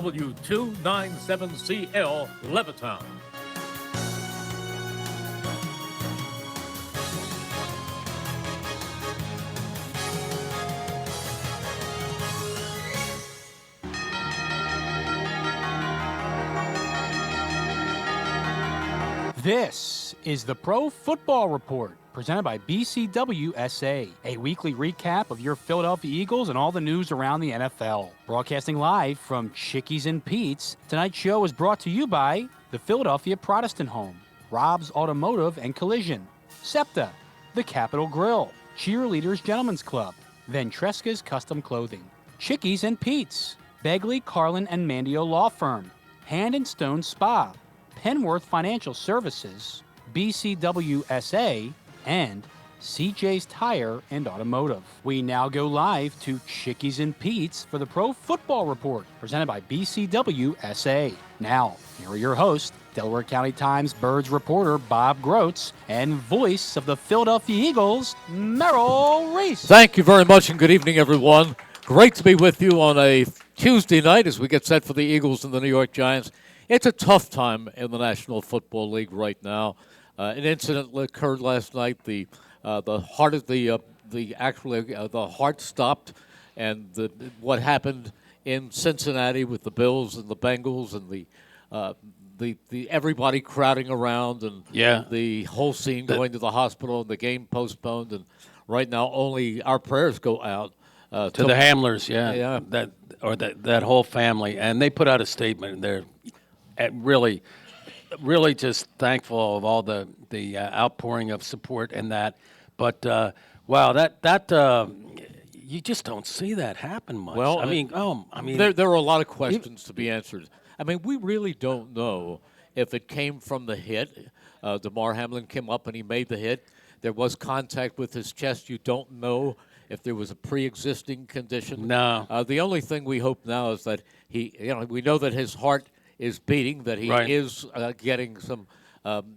W297CL Levittown. This is the Pro Football Report, presented by BCWSA, a weekly recap of your Philadelphia Eagles and all the news around the NFL. Broadcasting live from Chickies and Pete's, tonight's show is brought to you by the Philadelphia Protestant Home, Rob's Automotive and Collision, SEPTA, The Capitol Grill, Cheerleaders Gentlemen's Club, Ventresca's Custom Clothing, Chickies and Pete's, Begley, Carlin, and Mandio Law Firm, Hand and Stone Spa, Penworth Financial Services, BCWSA, and CJ's Tire and Automotive. We now go live to Chickies and Pete's for the Pro Football Report, presented by BCWSA. Now, here are your hosts, Delaware County Times Birds reporter Bob Grotz and voice of the Philadelphia Eagles, Merrill Reese. Thank you very much, and good evening, everyone. Great to be with you on a Tuesday night as we get set for the Eagles and the New York Giants. It's a tough time in the National Football League right now. An incident occurred last night. The heart stopped, and what happened in Cincinnati with the Bills and the Bengals and the everybody crowding around and the whole scene going to the hospital and the game postponed. And right now, only our prayers go out to the Hamlers. That whole family, and they put out a statement. They're really just thankful of all the outpouring of support and that. But wow, that you just don't see that happen much. Well, I mean, there are a lot of questions to be answered. I mean, we really don't know if it came from the hit. DeMar Hamlin came up and he made the hit. There was contact with his chest. You don't know if there was a pre-existing condition. No. The only thing we hope now is that we know that his heart is beating, that he is getting some.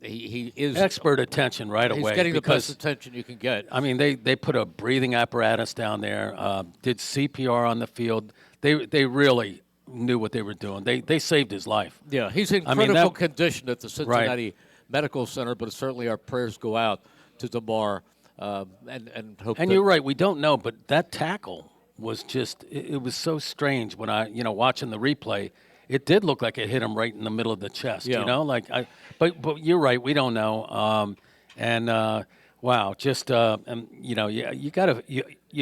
He is expert attention right away. He's getting the best attention you can get. I mean, they put a breathing apparatus down there, did CPR on the field. They really knew what they were doing. They saved his life. Yeah, he's in critical condition at the Cincinnati Medical Center, but certainly our prayers go out to DeMar and hope. And you're right, we don't know, but that tackle was just it was so strange when I watching the replay. It did look like it hit him right in the middle of the chest, but you're right, we don't know. Wow, just you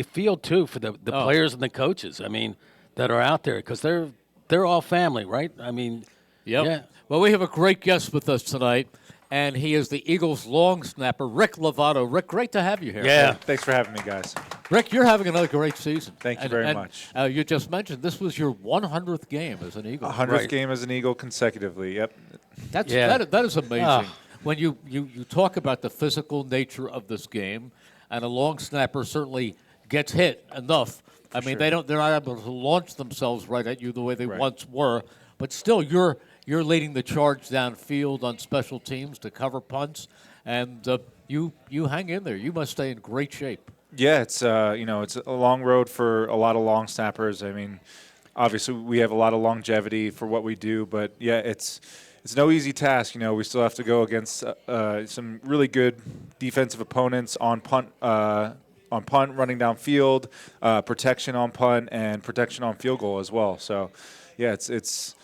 feel too for the players and the coaches. I mean, that are out there because they're all family, right? I mean, yeah. Well, we have a great guest with us tonight, and he is the Eagles long snapper, Rick Lovato. Rick, great to have you here. Yeah, thanks for having me, guys. Rick, you're having another great season. Thank you very much. You just mentioned this was your 100th game as an Eagle. 100th game as an Eagle consecutively, yep. That is amazing. When you talk about the physical nature of this game, and a long snapper certainly gets hit enough. They're not able to launch themselves right at you the way they once were, but still you're leading the charge downfield on special teams to cover punts, and you hang in there. You must stay in great shape. Yeah, it's it's a long road for a lot of long snappers. I mean, obviously we have a lot of longevity for what we do, but yeah, it's no easy task. We still have to go against some really good defensive opponents on punt, running downfield, protection on punt, and protection on field goal as well. So, yeah, it's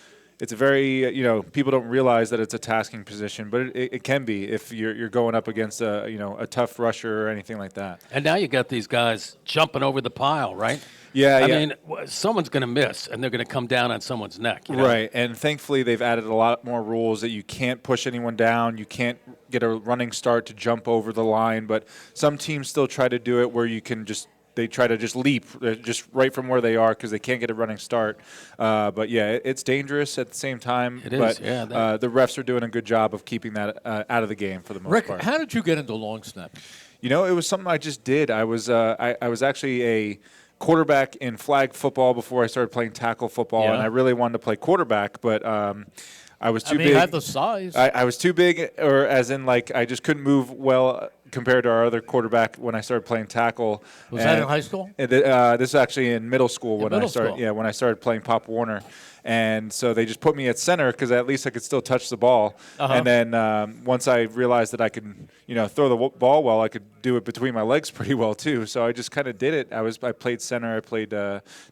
a very people don't realize that it's a tasking position, but it can be if you're going up against a tough rusher or anything like that. And now you got these guys jumping over the pile, right? Yeah, I mean, someone's going to miss, and they're going to come down on someone's neck. Right, and thankfully they've added a lot more rules that you can't push anyone down, you can't get a running start to jump over the line, but some teams still try to do it where you can they try to just leap just right from where they are because they can't get a running start. But, yeah, it's dangerous at the same time. It is, yeah. The refs are doing a good job of keeping that out of the game for the most part. Rick, how did you get into long snapping? It was something I just did. I was actually a quarterback in flag football before I started playing tackle football, and I really wanted to play quarterback, but I was too big. You had the size. I was too big, or as in, I just couldn't move well compared to our other quarterback when I started playing tackle. Was that in high school? This is actually in middle school when I middle started. school. Yeah, when I started playing Pop Warner, and so they just put me at center because at least I could still touch the ball. And then once I realized that I could, throw the ball well, I could do it between my legs pretty well too. So I just kind of did it. I played center. I played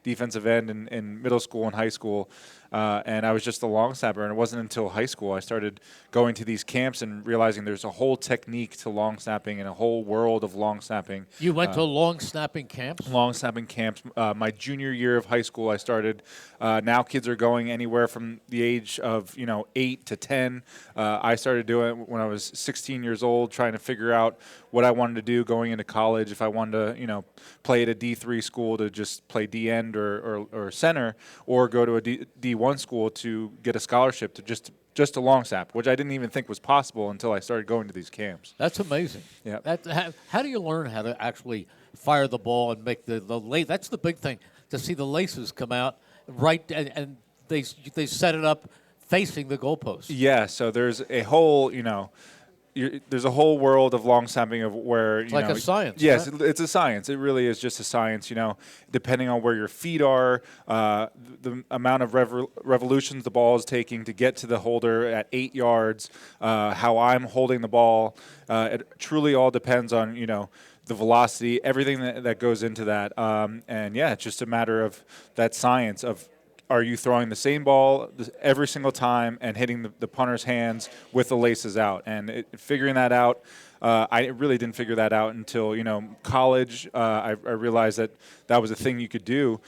defensive end in middle school and high school. And I was just a long snapper, and it wasn't until high school I started going to these camps and realizing there's a whole technique to long snapping and a whole world of long snapping. You went to long snapping camps? Long snapping camps. My junior year of high school, I started. Now kids are going anywhere from the age of 8 to 10. I started doing it when I was 16 years old, trying to figure out what I wanted to do going into college. If I wanted to, play at a D3 school to just play D end or center, or go to a D1 school to get a scholarship to just a long snap, which I didn't even think was possible until I started going to these camps. That's amazing. Yeah. How do you learn how to actually fire the ball and make the lace? That's the big thing, to see the laces come out right, and they set it up facing the goalpost. Yeah, so there's a whole, there's a whole world of long snapping of where it's like a science. Yes, right? it's a science. It really is just a science. Depending on where your feet are, the amount of revolutions the ball is taking to get to the holder at 8 yards, how I'm holding the ball. It truly all depends on the velocity, everything that goes into that. And yeah, it's just a matter of that science of, are you throwing the same ball every single time and hitting the punter's hands with the laces out? And figuring that out, I really didn't figure that out until college. I realized that was a thing you could do.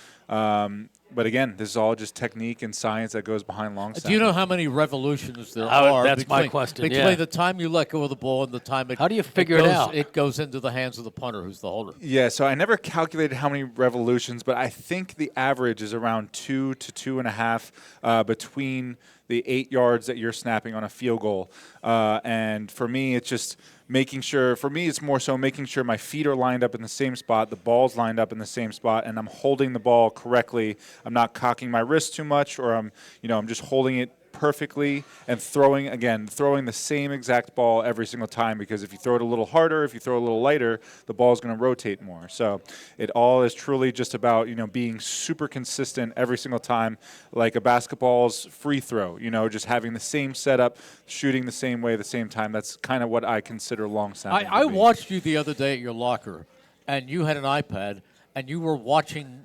But again, this is all just technique and science that goes behind long snapping. Do you know how many revolutions there are? That's my question. Between the time you let go of the ball and the time how do you figure it out? It goes into the hands of the punter, who's the holder. Yeah, so I never calculated how many revolutions, but I think the average is around 2 to 2.5 between the 8 yards that you're snapping on a field goal. And for me, it's just making sure, it's more so making sure my feet are lined up in the same spot, the ball's lined up in the same spot, and I'm holding the ball correctly. I'm not cocking my wrist too much, or I'm just holding it perfectly and throwing the same exact ball every single time, because if you throw it a little harder, if you throw it a little lighter, the ball's going to rotate more. So it all is truly just about being super consistent every single time, like a basketball's free throw, just having the same setup, shooting the same way, the same time. That's kind of what I consider long snapping. I watched you the other day at your locker, and you had an iPad, and you were watching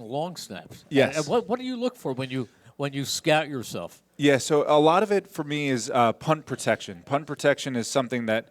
long snaps. Yes. And what do you look for when you scout yourself? Yeah, so a lot of it for me is punt protection. Punt protection is something that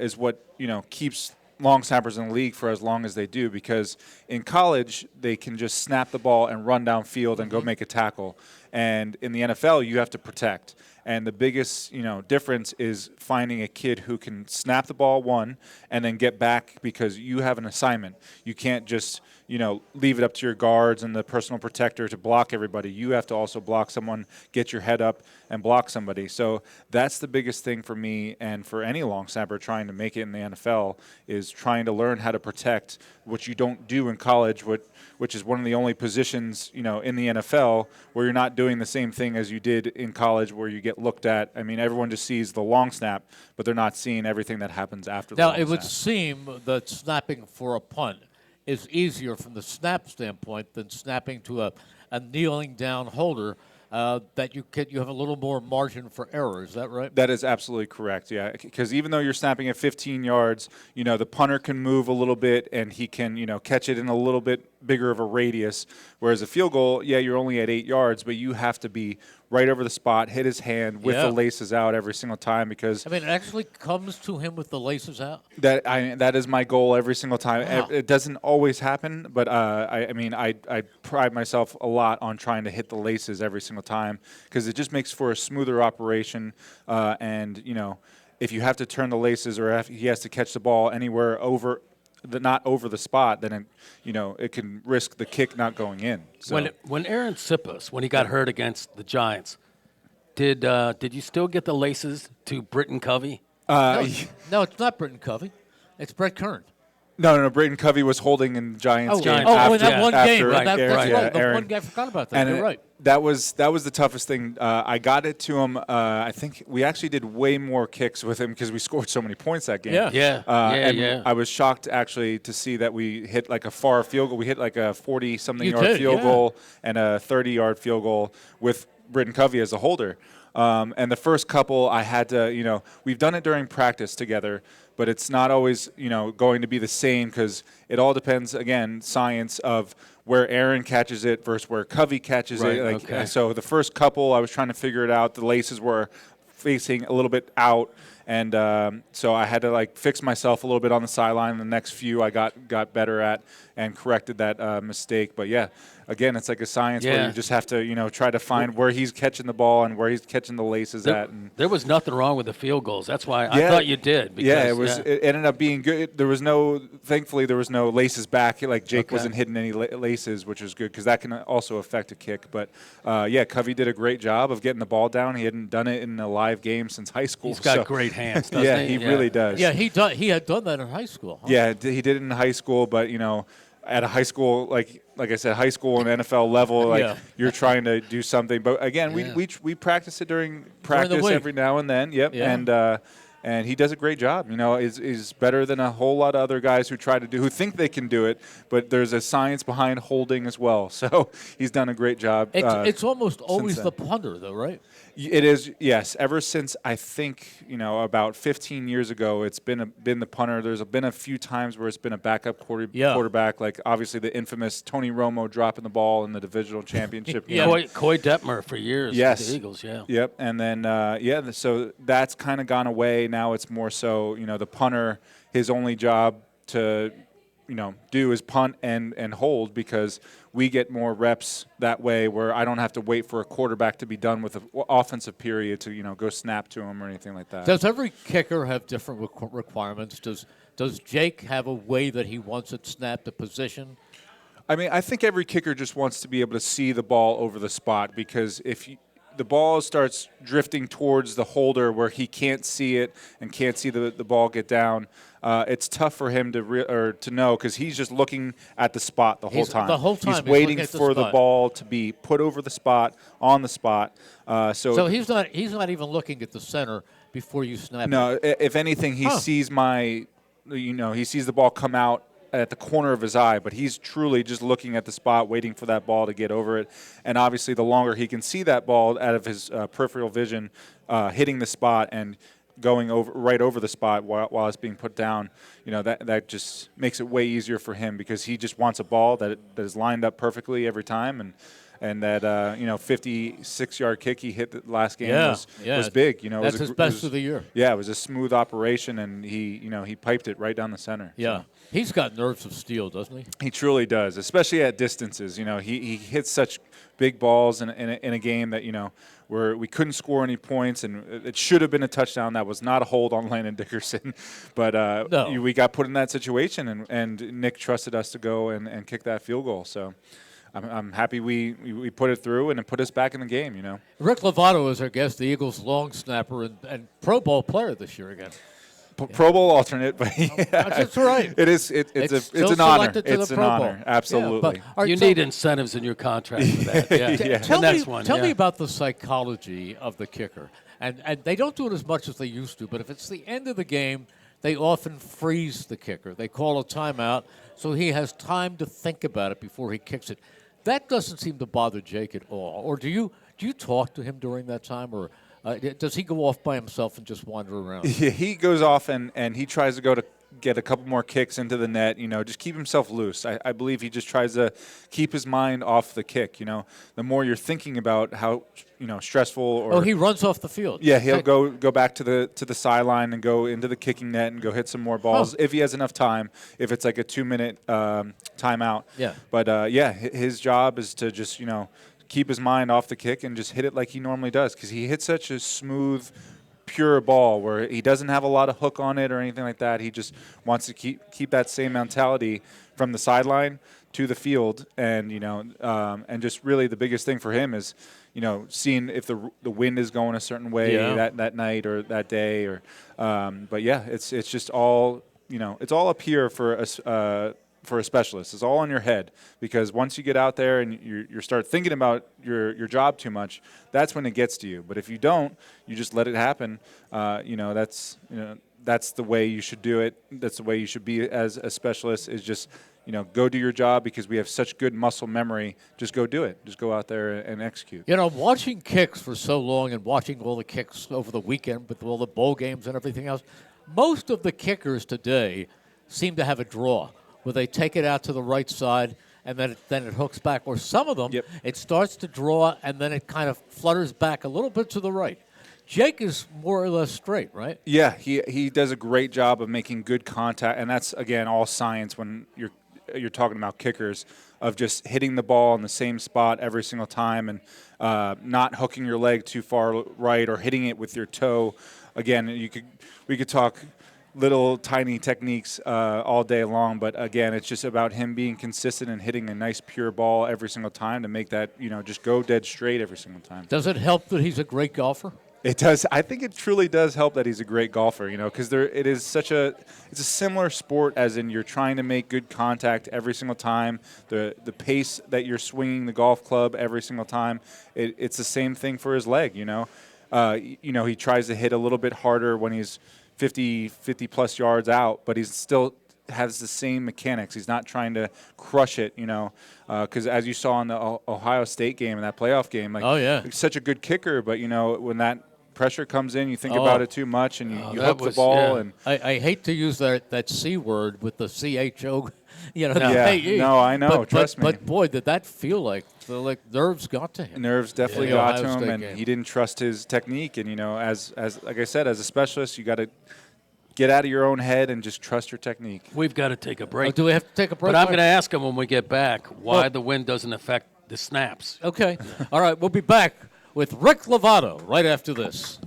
is what keeps long snappers in the league for as long as they do, because in college they can just snap the ball and run downfield and go make a tackle. And in the NFL, you have to protect. And the biggest, difference is finding a kid who can snap the ball one and then get back, because you have an assignment. You can't just, leave it up to your guards and the personal protector to block everybody. You have to also block someone, get your head up, and block somebody. So that's the biggest thing for me and for any long snapper trying to make it in the NFL, is trying to learn how to protect, which you don't do in college, which is one of the only positions, in the NFL where you're not doing the same thing as you did in college, where you get looked at. I mean, everyone just sees the long snap, but they're not seeing everything that happens after the long snap. Now, it would seem that snapping for a punt is easier from the snap standpoint than snapping to a kneeling down holder. That you have a little more margin for error. Is that right? That is absolutely correct, yeah. Because even though you're snapping at 15 yards, the punter can move a little bit and he can, catch it in a little bit bigger of a radius. Whereas a field goal, yeah, you're only at 8 yards, but you have to be right over the spot, hit his hand with the laces out every single time, because it actually comes to him with the laces out. That is my goal every single time. Wow. It doesn't always happen, but I pride myself a lot on trying to hit the laces every single time, because it just makes for a smoother operation. And if you have to turn the laces, or if he has to catch the ball anywhere not over the spot, then it can risk the kick not going in. So. When Aaron Sipos, when he got hurt against the Giants, did you still get the laces to Britton Covey? No, it's not Britton Covey. It's Brett Kern. No. Braden Covey was holding in Giants game. Giants. in that one game. Right, That's right. right. The Aaron. one game, I forgot about that. And You're right. That was the toughest thing. I got it to him. I think we actually did way more kicks with him because we scored so many points that game. Yeah. Yeah. I was shocked actually to see that we hit like a far field goal. We hit like a 40-something yard did, field yeah. goal and a 30-yard field goal with Braden Covey as a holder. And the first couple, I had to, we've done it during practice together, but it's not always, going to be the same because it all depends, again, science of where Aaron catches it versus where Covey catches Right, it. okay. So the first couple, I was trying to figure it out. The laces were facing a little bit out, and so I had to fix myself a little bit on the sideline. The next few I got better at and corrected that mistake. But yeah, again, it's like a science where you just have to try to find where he's catching the ball and where he's catching the laces at. And there was nothing wrong with the field goals. That's why I thought you did. Because, It ended up being good. Thankfully, there was no laces back. Like Jake wasn't hitting any laces, which was good because that can also affect a kick. But Covey did a great job of getting the ball down. He hadn't done it in a live game since high school. He's got great hands, doesn't he? He really does. Yeah, he had done that in high school. Huh? Yeah, he did it in high school, but at a high school, like I said, high school and NFL level, you're trying to do something. But again, we practice it during practice every now and then. Yep, Yeah. And he does a great job. Is better than a whole lot of other guys who think they can do it, but there's a science behind holding as well. So he's done a great job. It's almost always then. the punter, though, right? It is, yes. Ever since I think about 15 years ago, it's been the punter. There's been a few times where it's been a backup quarterback, like obviously the infamous Tony Romo dropping the ball in the divisional championship. Coy Detmer for years. Yes. With the Eagles. Yeah. Yep. And then so that's kind of gone away. Now it's more so the punter. His only job to do is punt and hold because we get more reps that way where I don't have to wait for a quarterback to be done with an offensive period to, go snap to him or anything like that. Does every kicker have different requirements? Does Jake have a way that he wants it snapped, a position? I mean, I think every kicker just wants to be able to see the ball over the spot because if the ball starts drifting towards the holder where he can't see it and can't see the ball get down, it's tough for him to know because he's just looking at the spot the whole time. The whole time he's waiting for the spot. ball to be put over the spot, on the spot. So he's not even looking at the center before you snap. No, if anything, he sees he sees the ball come out at the corner of his eye, but he's truly just looking at the spot, waiting for that ball to get over it. And obviously, the longer he can see that ball out of his peripheral vision, hitting the spot and going right over the spot while it's being put down, that just makes it way easier for him because he just wants a ball that is lined up perfectly every time. And that 56-yard kick he hit the last game was big. That's his best of the year. Yeah, it was a smooth operation, and he piped it right down the center. Yeah, so. He's got nerves of steel, doesn't he? He truly does, especially at distances. He hits such big balls in a game that where we couldn't score any points, and it should have been a touchdown. That was not a hold on Landon Dickerson, but no. We got put in that situation, and Nick trusted us to go and kick that field goal. So. I'm happy we put it through and it put us back in the game, Rick Lovato is our guest, the Eagles' long snapper and Pro Bowl player this year again. Pro Bowl alternate, but that's right. It is. It's an honor. It's an honor. Absolutely. Yeah, you need incentives in your contract for that. Yeah. Tell me about the psychology of the kicker, and they don't do it as much as they used to. But if it's the end of the game, they often freeze the kicker. They call a timeout so he has time to think about it before he kicks it. That doesn't seem to bother Jake at all. Or do you talk to him during that time, or does he go off by himself and just wander around? Yeah, he goes off and he tries to go to get a couple more kicks into the net, just keep himself loose. I believe he just tries to keep his mind off the kick, The more you're thinking about how, stressful or he runs off the field. Yeah, he'll go back to the sideline and go into the kicking net and go hit some more balls if he has enough time, if it's like a 2-minute timeout. Yeah. But his job is to just, keep his mind off the kick and just hit it like he normally does because he hits such a smooth, pure ball where he doesn't have a lot of hook on it or anything like that. He just wants to keep that same mentality from the sideline to the field, and and just really the biggest thing for him is seeing if the wind is going a certain way that night or that day, or but yeah, it's just all it's all up here for a specialist. It's all in your head, because once you get out there and you start thinking about your job too much, that's when it gets to you. But if you don't, you just let it happen. That's the way you should do it. That's the way you should be as a specialist, is just, go do your job, because we have such good muscle memory. Just go do it. Just go out there and execute. Watching kicks for so long and watching all the kicks over the weekend with all the bowl games and everything else, most of the kickers today seem to have a draw where they take it out to the right side and then it hooks back. Or some of them, it starts to draw and then it kind of flutters back a little bit to the right. Jake is more or less straight, right? Yeah, he does a great job of making good contact, and that's, again, all science when you're talking about kickers, of just hitting the ball in the same spot every single time, and not hooking your leg too far right or hitting it with your toe. Again, we could talk little tiny techniques all day long, but again, it's just about him being consistent and hitting a nice pure ball every single time to make that, just go dead straight every single time. Does it help that he's a great golfer? It does. I think it truly does help that he's a great golfer, because it's a similar sport, as in you're trying to make good contact every single time. The pace that you're swinging the golf club every single time, it's the same thing for his leg. He tries to hit a little bit harder when he's 50 plus yards out, but he's still has the same mechanics. He's not trying to crush it, because as you saw in the Ohio State game, in that playoff game, he's such a good kicker, but when that pressure comes in, you think about it too much, and you hook the ball. Yeah. And I hate to use that C word with the CHO. No, I know. Trust me. But boy, did that feel like nerves got to him. Nerves definitely got to him, and he didn't trust his technique. And as like I said, as a specialist, you got to get out of your own head and just trust your technique. We've got to take a break. Do we have to take a break? But I'm going to ask him when we get back why the wind doesn't affect the snaps. Okay. All right. We'll be back with Rick Lovato right after this.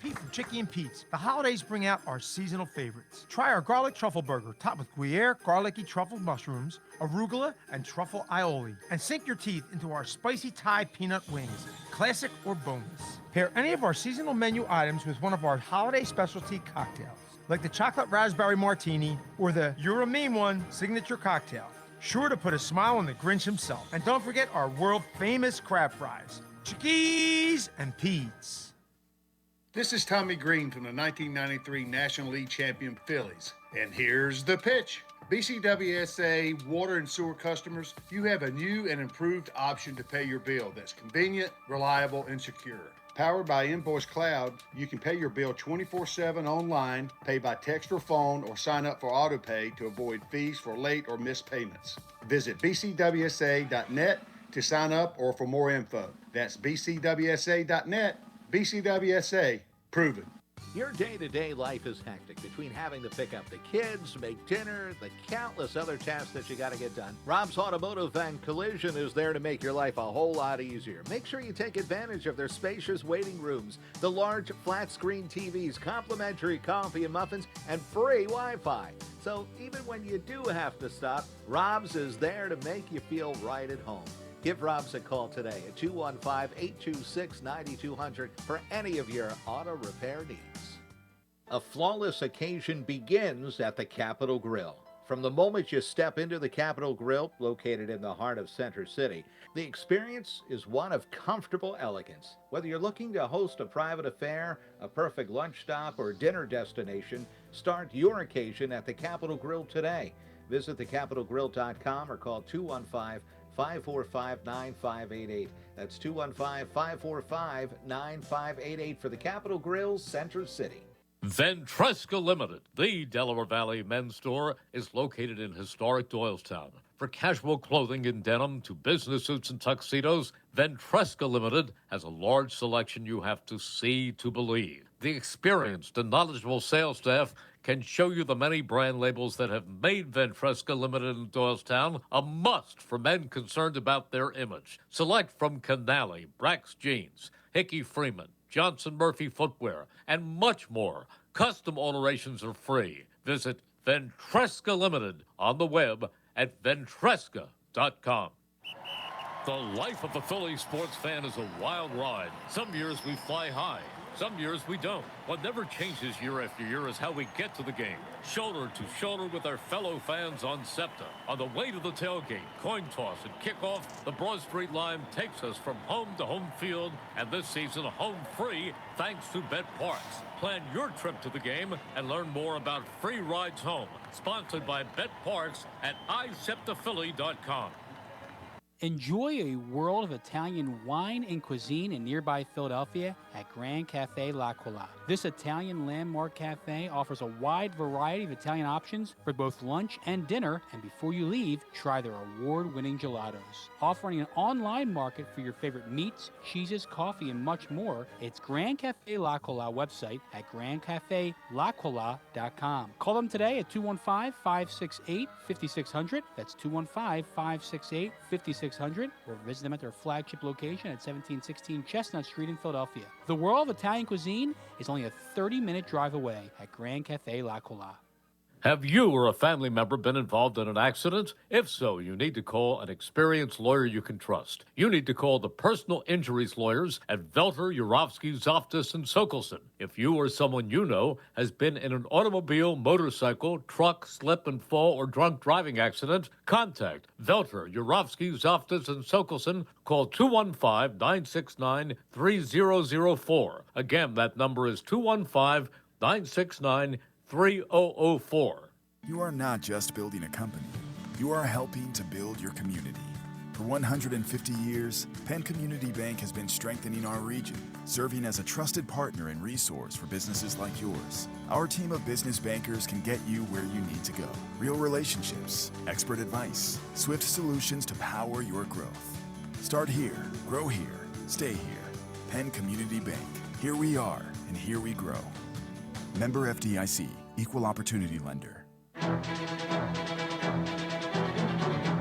Pete from Chicky and Pete's. The holidays bring out our seasonal favorites. Try our garlic truffle burger topped with Gruyere, garlicky truffle mushrooms, arugula, and truffle aioli. And sink your teeth into our spicy Thai peanut wings, classic or boneless. Pair any of our seasonal menu items with one of our holiday specialty cocktails, like the chocolate raspberry martini or the You're a Mean One signature cocktail. Sure to put a smile on the Grinch himself. And don't forget our world-famous crab fries, Chickies and Pete's. This is Tommy Green from the 1993 National League champion Phillies. And here's the pitch. BCWSA water and sewer customers, you have a new and improved option to pay your bill that's convenient, reliable, and secure. Powered by Invoice Cloud, you can pay your bill 24/7 online, pay by text or phone, or sign up for AutoPay to avoid fees for late or missed payments. Visit bcwsa.net to sign up or for more info. That's bcwsa.net. BCWSA, proven. Your day-to-day life is hectic between having to pick up the kids, make dinner, the countless other tasks that you got to get done. Rob's Automotive and Collision is there to make your life a whole lot easier. Make sure you take advantage of their spacious waiting rooms, the large flat-screen TVs, complimentary coffee and muffins, and free Wi-Fi. So even when you do have to stop, Rob's is there to make you feel right at home. Give Rob's a call today at 215-826-9200 for any of your auto repair needs. A flawless occasion begins at the Capitol Grill. From the moment you step into the Capitol Grill, located in the heart of Center City, the experience is one of comfortable elegance. Whether you're looking to host a private affair, a perfect lunch stop, or dinner destination, start your occasion at the Capitol Grill today. Visit thecapitolgrill.com or call 215-545-9588. That's 215-545-9588 for the Capitol Grill, Center City. Ventresca Limited, the Delaware Valley men's store, is located in historic Doylestown. For casual clothing in denim to business suits and tuxedos, Ventresca Limited has a large selection you have to see to believe. The experienced and knowledgeable sales staff can show you the many brand labels that have made Ventresca Limited in Doylestown a must for men concerned about their image. Select from Canali, Brax Jeans, Hickey Freeman, Johnson Murphy Footwear, and much more. Custom alterations are free. Visit Ventresca Limited on the web at ventresca.com. The life of a Philly sports fan is a wild ride. Some years we fly high. Some years we don't. What never changes year after year is how we get to the game. Shoulder to shoulder with our fellow fans on SEPTA. On the way to the tailgate, coin toss, and kickoff, the Broad Street line takes us from home to home field, and this season home free thanks to Bet Parks. Plan your trip to the game and learn more about free rides home. Sponsored by Bet Parks at iseptaphilly.com. Enjoy a world of Italian wine and cuisine in nearby Philadelphia at Grand Cafe L'Aquila. This Italian landmark cafe offers a wide variety of Italian options for both lunch and dinner, and before you leave, try their award-winning gelatos. Offering an online market for your favorite meats, cheeses, coffee, and much more, it's Grand Cafe L'Aquila website at grandcafel'Aquila.com. Call them today at 215-568-5600. That's 215-568-5600. Or visit them at their flagship location at 1716 Chestnut Street in Philadelphia. The world of Italian cuisine is only a 30-minute drive away at Grand Cafe L'Aquila. Have you or a family member been involved in an accident? If so, you need to call an experienced lawyer you can trust. You need to call the personal injuries lawyers at Velter, Urofsky, Zoftis, and Sokolson. If you or someone you know has been in an automobile, motorcycle, truck, slip and fall, or drunk driving accident, contact Velter, Urofsky, Zoftis, and Sokolson. Call 215-969-3004. Again, that number is 215-969-3004. You are not just building a company. You are helping to build your community. For 150 years, Penn Community Bank has been strengthening our region, serving as a trusted partner and resource for businesses like yours. Our team of business bankers can get you where you need to go. Real relationships, expert advice, swift solutions to power your growth. Start here, grow here, stay here. Penn Community Bank. Here we are, and here we grow. Member FDIC, Equal Opportunity Lender.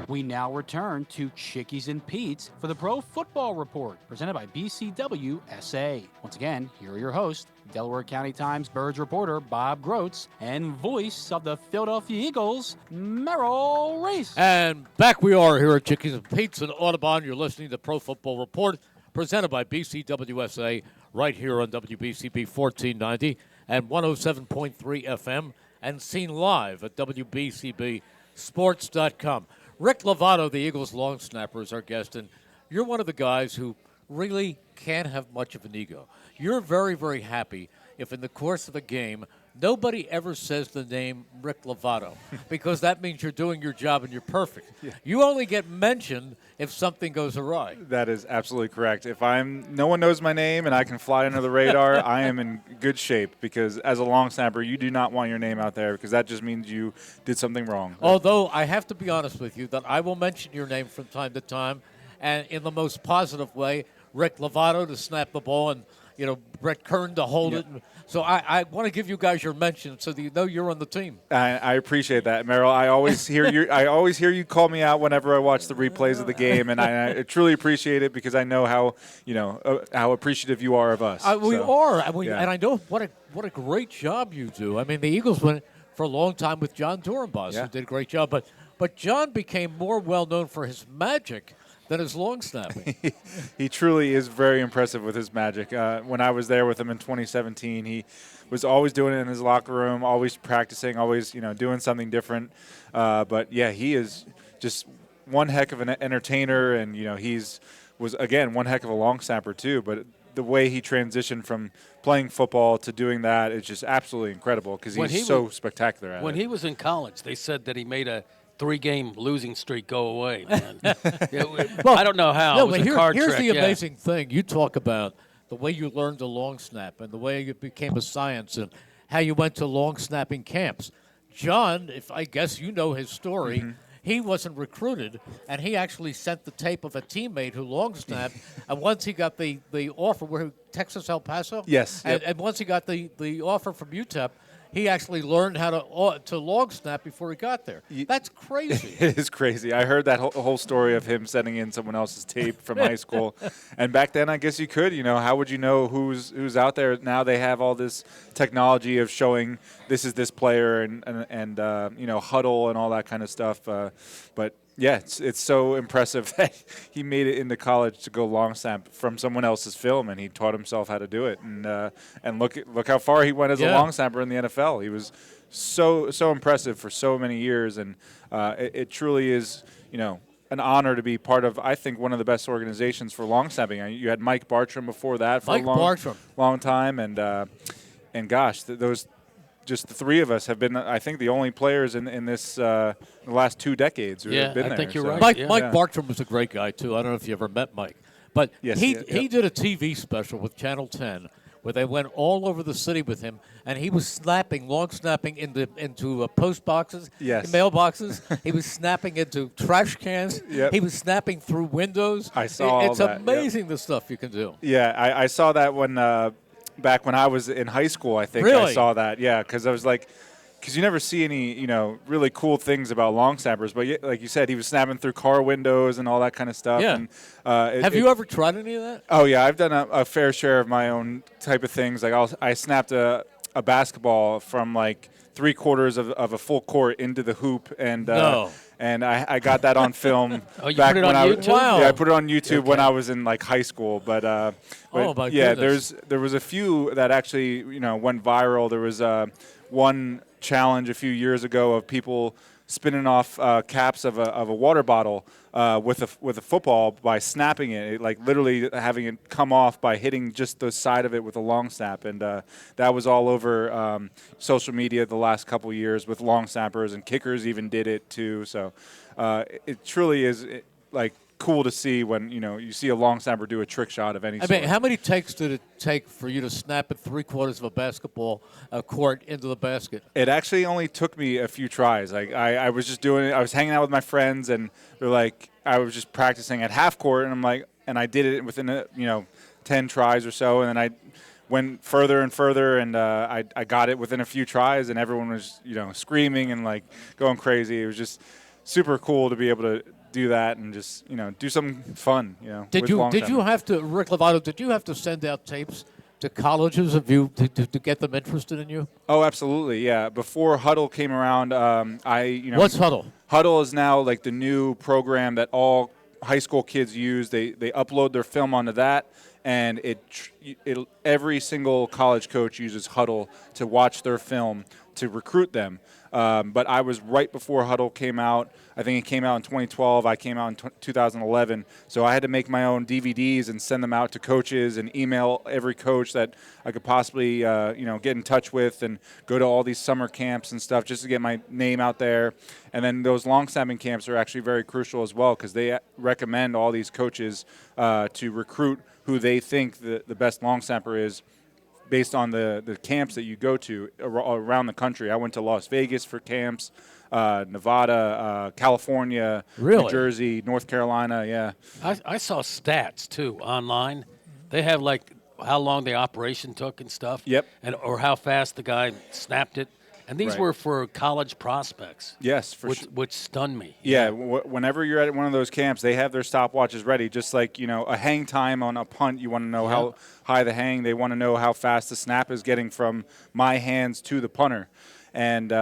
We now return to Chickies and Pete's for the Pro Football Report, presented by BCWSA. Once again, here are your hosts, Delaware County Times Birds reporter Bob Grotz and voice of the Philadelphia Eagles, Merrill Reese. And back we are here at Chickies and Pete's in Audubon. You're listening to Pro Football Report, presented by BCWSA, right here on WBCB 1490 and 107.3 FM, and seen live at WBCBSports.com. Rick Lovato, the Eagles long snapper, is our guest, and you're one of the guys who really can't have much of an ego. You're very, very happy if in the course of a game nobody ever says the name Rick Lovato, because that means you're doing your job and you're perfect. Yeah. You only get mentioned if something goes awry. That is absolutely correct. If no one knows my name and I can fly under the radar, I am in good shape, because as a long snapper, you do not want your name out there, because that just means you did something wrong. Although I have to be honest with you that I will mention your name from time to time, and in the most positive way. Rick Lovato to snap the ball, and Brett Kern to hold it. So I want to give you guys your mention so that you know you're on the team. I appreciate that, Merrill. I always hear you call me out whenever I watch the replays of the game, and I truly appreciate it, because I know how appreciative you are of us. We are, and I know what a great job you do. I mean, the Eagles went for a long time with John Durenbos, who did a great job, but John became more well known for his magic than his long snapping. He truly is very impressive with his magic. When I was there with him in 2017, he was always doing it in his locker room, always practicing, always doing something different. But yeah, he is just one heck of an entertainer, and was again one heck of a long snapper too. But the way he transitioned from playing football to doing that is just absolutely incredible, because he's so spectacular at it. When he was in college, they said that he made a 3-game losing streak go away, man. I don't know how. No, it was but a card here's trick, the amazing thing. You talk about the way you learned the long snap and the way it became a science and how you went to long snapping camps. John, if I guess you know his story, he wasn't recruited, and he actually sent the tape of a teammate who long snapped, and once he got the offer, where Texas El Paso? Yes. And once he got the offer from UTEP, he actually learned how to long snap before he got there. That's crazy. It is crazy. I heard that whole story of him sending in someone else's tape from high school. And back then, I guess you could. How would you know who's out there? Now they have all this technology of showing this is this player and huddle and all that kind of stuff. But Yeah, it's so impressive that he made it into college to go long snap from someone else's film, and he taught himself how to do it. And look how far he went as a long snapper in the NFL. He was so impressive for so many years, and it truly is, an honor to be part of, I think, one of the best organizations for long snapping. You had Mike Bartram before that for a long time, and gosh, just the three of us have been, I think, the only players in this the last 2 decades who have been there. I think you're right. Mike Bartram was a great guy too. I don't know if you ever met Mike, but he did a TV special with Channel 10 where they went all over the city with him, and he was long snapping into post boxes, mailboxes. He was snapping into trash cans. Yep. He was snapping through windows. I saw It's all that. amazing the stuff you can do. Yeah, I saw that when back when I was in high school. I think Really? I saw that. Yeah, because I was like, because you never see any really cool things about long snappers, but like you said, he was snapping through car windows and all that kind of stuff. Yeah. And, Have you ever tried any of that? Oh yeah, I've done a fair share of my own type of things. Like I snapped a basketball from like 3/4 of a full court into the hoop, and and I got that on film. Oh, you back put it when on YouTube? Wow. Yeah, I put it on YouTube when I was in like high school. But Oh, my yeah, goodness. there was a few that actually went viral. There was one challenge a few years ago of people spinning off caps of a water bottle with a football by snapping it, like literally having it come off by hitting just the side of it with a long snap, and that was all over social media the last couple years with long snappers, and kickers even did it too. So it truly is like cool to see when you see a long snapper do a trick shot of any sort. I mean, how many takes did it take for you to snap it 3/4 of a basketball court into the basket? It actually only took me a few tries. Like I was just doing it. I was hanging out with my friends, and they're like, I was just practicing at half court, and I'm like, and I did it within 10 tries or so, and then I went further and further, and I got it within a few tries, and everyone was screaming and like going crazy. It was just super cool to be able to do that and just do something fun. Did you have to, Rick Lovato? Did you have to send out tapes to colleges of you to get them interested in you? Oh, absolutely, yeah. Before Huddle came around, What's Huddle? Huddle is now like the new program that all high school kids use. They upload their film onto that, and every single college coach uses Huddle to watch their film to recruit them. But I was right before Huddle came out. I think it came out in 2012. I came out in 2011. So I had to make my own DVDs and send them out to coaches and email every coach that I could possibly, get in touch with, and go to all these summer camps and stuff just to get my name out there. And then those long snapping camps are actually very crucial as well, because they recommend all these coaches to recruit who they think the best long snapper is, based on the camps that you go to around the country. I went to Las Vegas for camps, Nevada, California, New Jersey, North Carolina, yeah. I saw stats, too, online. They have, like, how long the operation took and stuff. Yep. Or how fast the guy snapped it. And these were for college prospects. Yes, which stunned me. Yeah, whenever you're at one of those camps, they have their stopwatches ready. Just like a hang time on a punt, you want to know how high the hang. They want to know how fast the snap is getting from my hands to the punter. And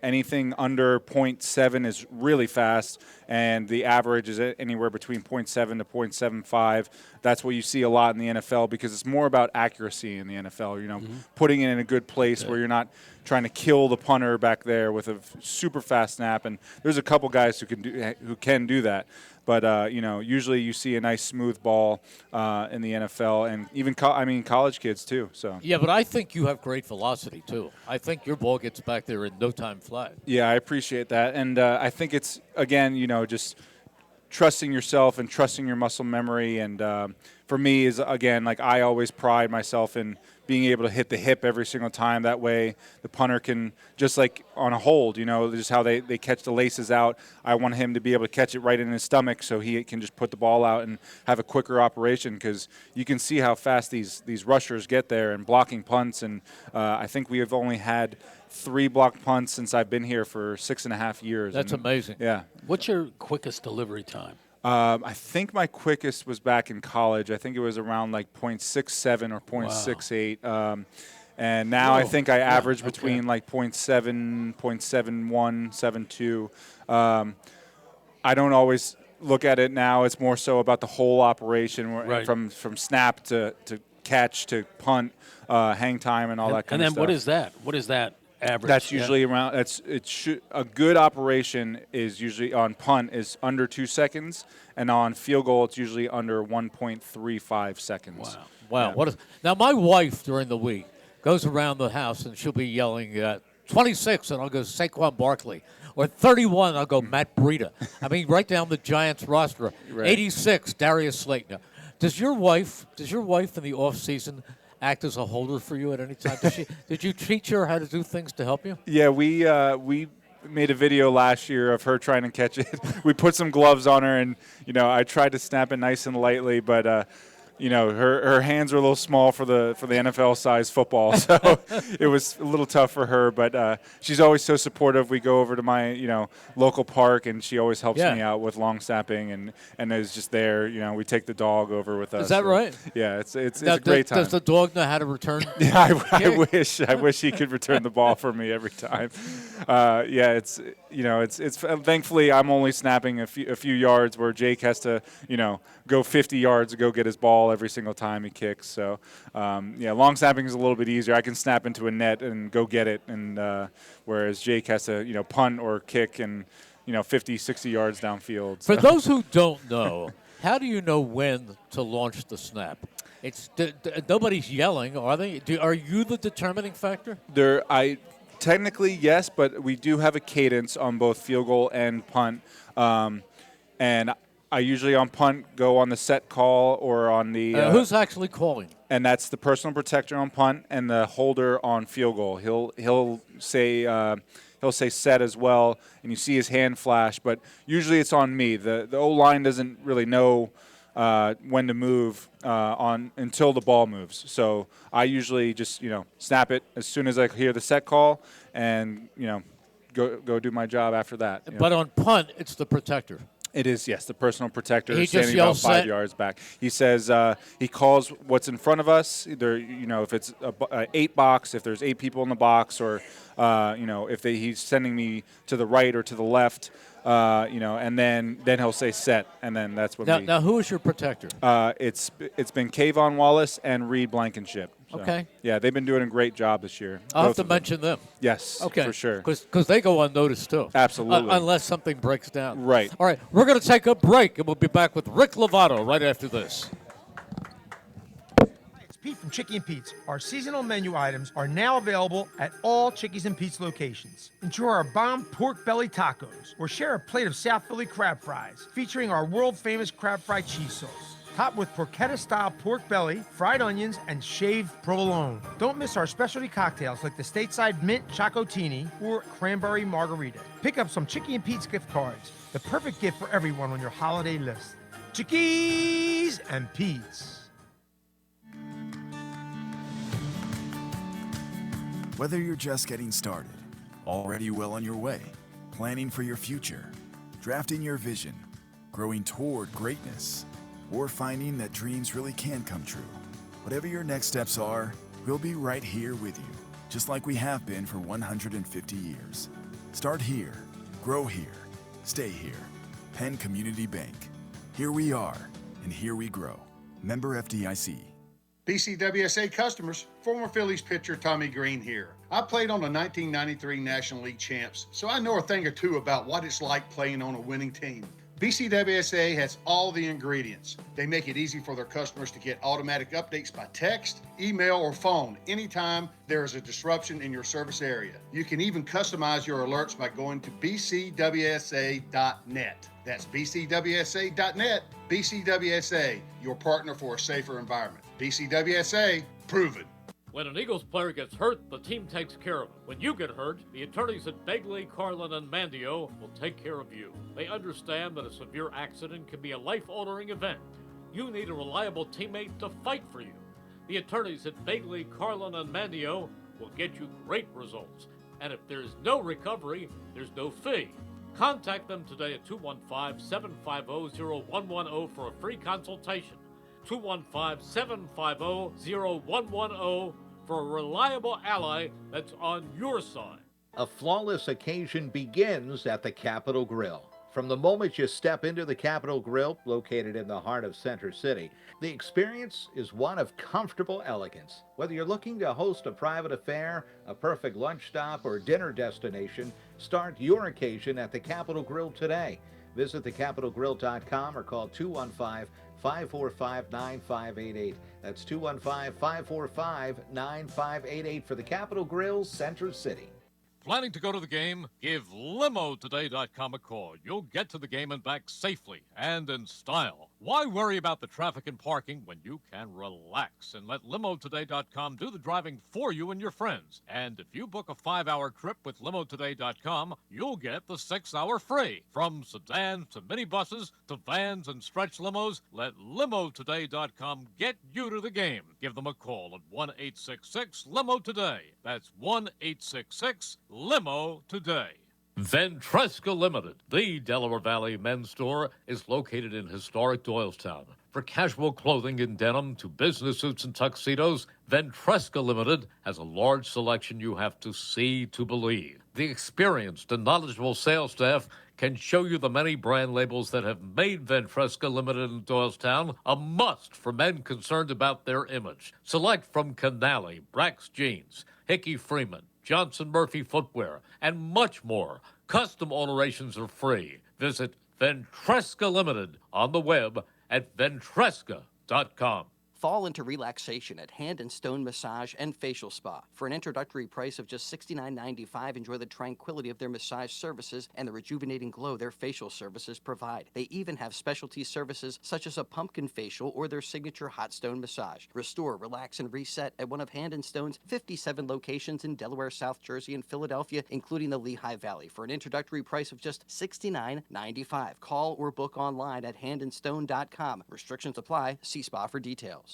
anything under 0.7 is really fast, and the average is anywhere between 0.7 to 0.75. That's what you see a lot in the NFL, because it's more about accuracy in the NFL. Putting it in a good place where you're not trying to kill the punter back there with a super fast snap. And there's a couple guys who can do that. But usually you see a nice smooth ball in the NFL, and even college kids too. So yeah, but I think you have great velocity too. I think your ball gets back there in no time flat. Yeah, I appreciate that, and I think it's again, just trusting yourself and trusting your muscle memory. And for me, is again, like, I always pride myself in being able to hit the hip every single time. That way the punter can, just like on a hold, just how they catch the laces out. I want him to be able to catch it right in his stomach so he can just put the ball out and have a quicker operation, because you can see how fast these rushers get there and blocking punts. And I think we have only had 3 blocked punts since I've been here for 6.5 years. That's amazing. Yeah. What's your quickest delivery time? I think my quickest was back in college. I think it was around like 0.67 or 0.68. And now I think I average between like 0.7, 0.71, 0.72. I don't always look at it now. It's more so about the whole operation, Right. from snap to catch to punt, hang time, and all that kind of And then stuff. what is that? What is that average? That's usually around. A good operation is usually on punt is under 2 seconds, and on field goal it's usually under 1.35 seconds. Wow. Yeah. Now, my wife during the week goes around the house and she'll be yelling 26, and I'll go Saquon Barkley. Or 31, I'll go Matt Breida. I mean, right down the Giants roster. Right. 86, Darius Slayton. Does your wife in the off season act as a holder for you at any time? Did you teach her how to do things to help you? Yeah, we made a video last year of her trying to catch it. We put some gloves on her, and I tried to snap it nice and lightly, but her hands are a little small for the NFL size football, so it was a little tough for her. But she's always so supportive. We go over to my local park, and she always helps me out with long snapping, and is just there. We take the dog over with us. Is that right? Yeah, it's Now, a great time. Does the dog know how to return? Yeah, I wish he could return the ball for me every time. It's thankfully I'm only snapping a few yards where Jake has to go 50 yards to go get his ball every single time he kicks. So long snapping is a little bit easier. I can snap into a net and go get it, and whereas Jake has to punt or kick and 50, 60 yards downfield. For those who don't know, how do you know when to launch the snap? It's nobody's yelling, are they? Are you the determining factor? Technically, yes, but we do have a cadence on both field goal and punt. And I usually on punt go on the set call or on the who's actually calling? And that's the personal protector on punt and the holder on field goal. He'll say set as well, and you see his hand flash. But usually it's on me. The O-line doesn't really know when to move until the ball moves. So I usually just snap it as soon as I hear the set call, and go do my job after that. But on punt, it's the protector. It is, yes, the personal protector He just standing about yells 5 set? yards back. He says he calls what's in front of us, either if it's a 8 box, if there's 8 people in the box, or if he's sending me to the right or to the left, and then he'll say set, and then that's when Now, who is your protector? It's been Kayvon Wallace and Reed Blankenship. So, Okay. Yeah, they've been doing a great job this year. I'll have both to of them. mention them. Yes, Okay. for sure. Because they go unnoticed, too. Absolutely. Unless something breaks down. Right. All right, we're going to take a break, and we'll be back with Rick Lovato right after this. It's Pete from Chickie and Pete's. Our seasonal menu items are now available at all Chickies and Pete's locations. Enjoy our bomb pork belly tacos, or share a plate of South Philly crab fries, featuring our world-famous crab fry cheese sauce, topped with porchetta-style pork belly, fried onions, and shaved provolone. Don't miss our specialty cocktails like the stateside mint chocotini or cranberry margarita. Pick up some Chickie and Pete's gift cards, the perfect gift for everyone on your holiday list. Chickies and Pete's. Whether you're just getting started, already well on your way, planning for your future, drafting your vision, growing toward greatness, or finding that dreams really can come true. Whatever your next steps are, we'll be right here with you, just like we have been for 150 years. Start here, grow here, stay here. Penn Community Bank. Here we are, and here we grow. Member FDIC. BCWSA customers, former Phillies pitcher Tommy Green here. I played on the 1993 National League champs, so I know a thing or two about what it's like playing on a winning team. BCWSA has all the ingredients. They make it easy for their customers to get automatic updates by text, email, or phone anytime there is a disruption in your service area. You can even customize your alerts by going to bcwsa.net. That's bcwsa.net. BCWSA, your partner for a safer environment. BCWSA, proven. When an Eagles player gets hurt, the team takes care of it. When you get hurt, the attorneys at Begley, Carlin, and Mandio will take care of you. They understand that a severe accident can be a life-altering event. You need a reliable teammate to fight for you. The attorneys at Begley, Carlin, and Mandio will get you great results. And if there's no recovery, there's no fee. Contact them today at 215-750-0110 for a free consultation. 215-750-0110 for a reliable ally that's on your side. A flawless occasion begins at the Capitol Grill. From the moment you step into the Capitol Grill, located in the heart of Center City, the experience is one of comfortable elegance. Whether you're looking to host a private affair, a perfect lunch stop, or dinner destination, start your occasion at the Capitol Grill today. Visit thecapitolgrill.com or call 215-545-9588. That's 215-545-9588 for the Capitol Grill, Center City. Planning to go to the game? Give LimoToday.com a call. You'll get to the game and back safely and in style. Why worry about the traffic and parking when you can relax and let LimoToday.com do the driving for you and your friends? And if you book a 5-hour trip with LimoToday.com, you'll get the 6-hour free. From sedans to minibuses to vans and stretch limos, let LimoToday.com get you to the game. Give them a call at 1-866-LIMO-TODAY. That's 1-866-LIMO-TODAY. Ventresca Limited, the Delaware Valley men's store, is located in historic Doylestown. For casual clothing in denim to business suits and tuxedos, Ventresca Limited has a large selection you have to see to believe. The experienced and knowledgeable sales staff can show you the many brand labels that have made Ventresca Limited in Doylestown a must for men concerned about their image. Select from Canali, Brax Jeans, Hickey Freeman, Johnson Murphy Footwear, and much more. Custom alterations are free. Visit Ventresca Limited on the web at ventresca.com. Fall into relaxation at Hand and Stone Massage and Facial Spa. For an introductory price of just $69.95, enjoy the tranquility of their massage services and the rejuvenating glow their facial services provide. They even have specialty services such as a pumpkin facial or their signature hot stone massage. Restore, relax, and reset at one of Hand and Stone's 57 locations in Delaware, South Jersey, and Philadelphia, including the Lehigh Valley, for an introductory price of just $69.95. Call or book online at handandstone.com. Restrictions apply. See spa for details.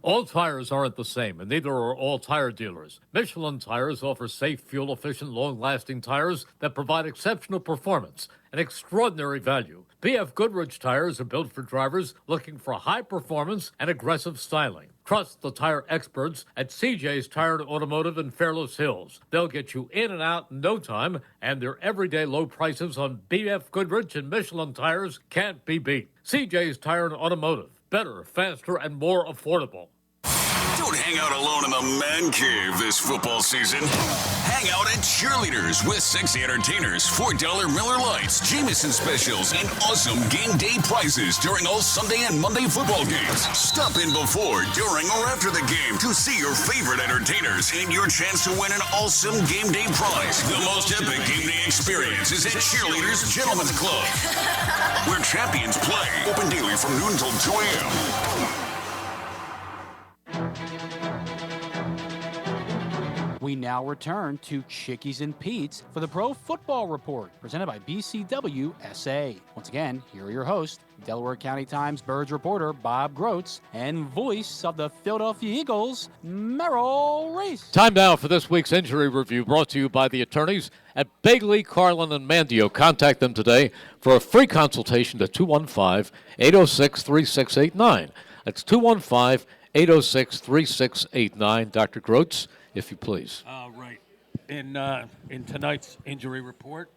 All tires aren't the same, and neither are all tire dealers. Michelin Tires offers safe, fuel-efficient, long-lasting tires that provide exceptional performance and extraordinary value. B.F. Goodrich tires are built for drivers looking for high performance and aggressive styling. Trust the tire experts at CJ's Tire Automotive in Fairless Hills. They'll get you in and out in no time, and their everyday low prices on B.F. Goodrich and Michelin tires can't be beat. CJ's Tire Automotive. Better, faster, and more affordable. Don't hang out alone in the man cave this football season. Hang out at Cheerleaders with sexy entertainers, $4 Miller Lights, Jameson specials, and awesome game day prizes during all Sunday and Monday football games. Stop in before, during, or after the game to see your favorite entertainers and your chance to win an awesome game day prize. The most epic game day experience is at Cheerleaders Gentlemen's Club, where champions play. Open daily from noon until 2 a.m. We now return to Chickies and Pete's for the Pro Football Report, presented by BCWSA. Once again, here are your hosts, Delaware County Times Birds reporter Bob Grotz and voice of the Philadelphia Eagles, Merrill Reese. Time now for this week's injury review, brought to you by the attorneys at Begley, Carlin, and Mandio. Contact them today for a free consultation at 215-806-3689. That's 215-806-3689. Dr. Grotz, if you please. Right. In tonight's injury report,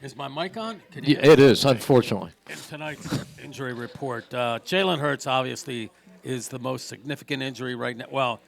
is my mic on? Yeah, it is, unfortunately. In tonight's injury report, Jalen Hurts obviously is the most significant injury right now. Well,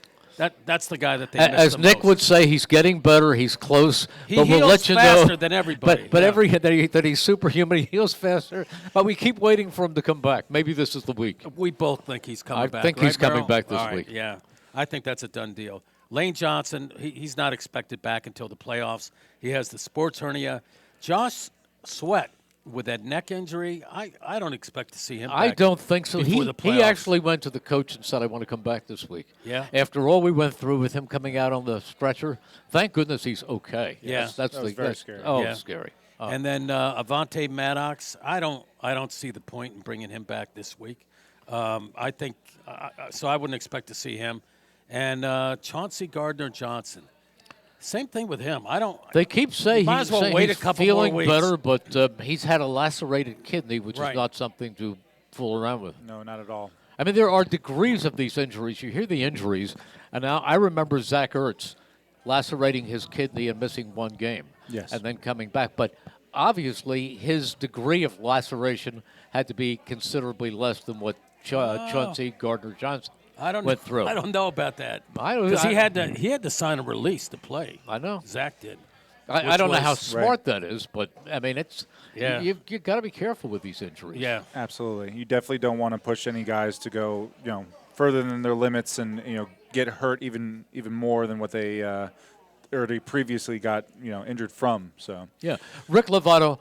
that's the guy that they missed As the Nick most. would say, he's getting better. He's close. He but we'll heals let you faster know. than everybody. But yeah. every that he's superhuman, he heals faster. But we keep waiting for him to come back. Maybe this is the week. We both think he's coming back. I think he's right, coming Merrill? back this All right, week. Yeah, I think that's a done deal. Lane Johnson, he's not expected back until the playoffs. He has the sports hernia. Josh Sweat with that neck injury, I don't expect to see him back. I don't think so. before the He playoffs. actually went to the coach and said, I want to come back this week. Yeah. After all we went through with him coming out on the stretcher, thank goodness he's okay. Yeah. That's was very scary. Oh, Yeah. scary. And then Avonte Maddox, I don't see the point in bringing him back this week. I think so. I wouldn't expect to see him. And Chauncey Gardner-Johnson, same thing with him. They keep saying might as well wait a couple more feeling weeks. better, but he's had a lacerated kidney, which Right. is not something to fool around with. No, not at all. I mean, there are degrees of these injuries. You hear the injuries, and now I remember Zach Ertz lacerating his kidney and missing one game. Yes. And then coming back. But obviously his degree of laceration had to be considerably less than what Chauncey Gardner-Johnson went through. I don't know about that. Because he had to sign a release to play. I know. Zach did. I don't know how smart that is, but I mean, it's Yeah. you've got to be careful with these injuries. Yeah. Absolutely. You definitely don't want to push any guys to go, further than their limits and, get hurt even more than what they already previously got, injured from. So Yeah. Rick Lovato,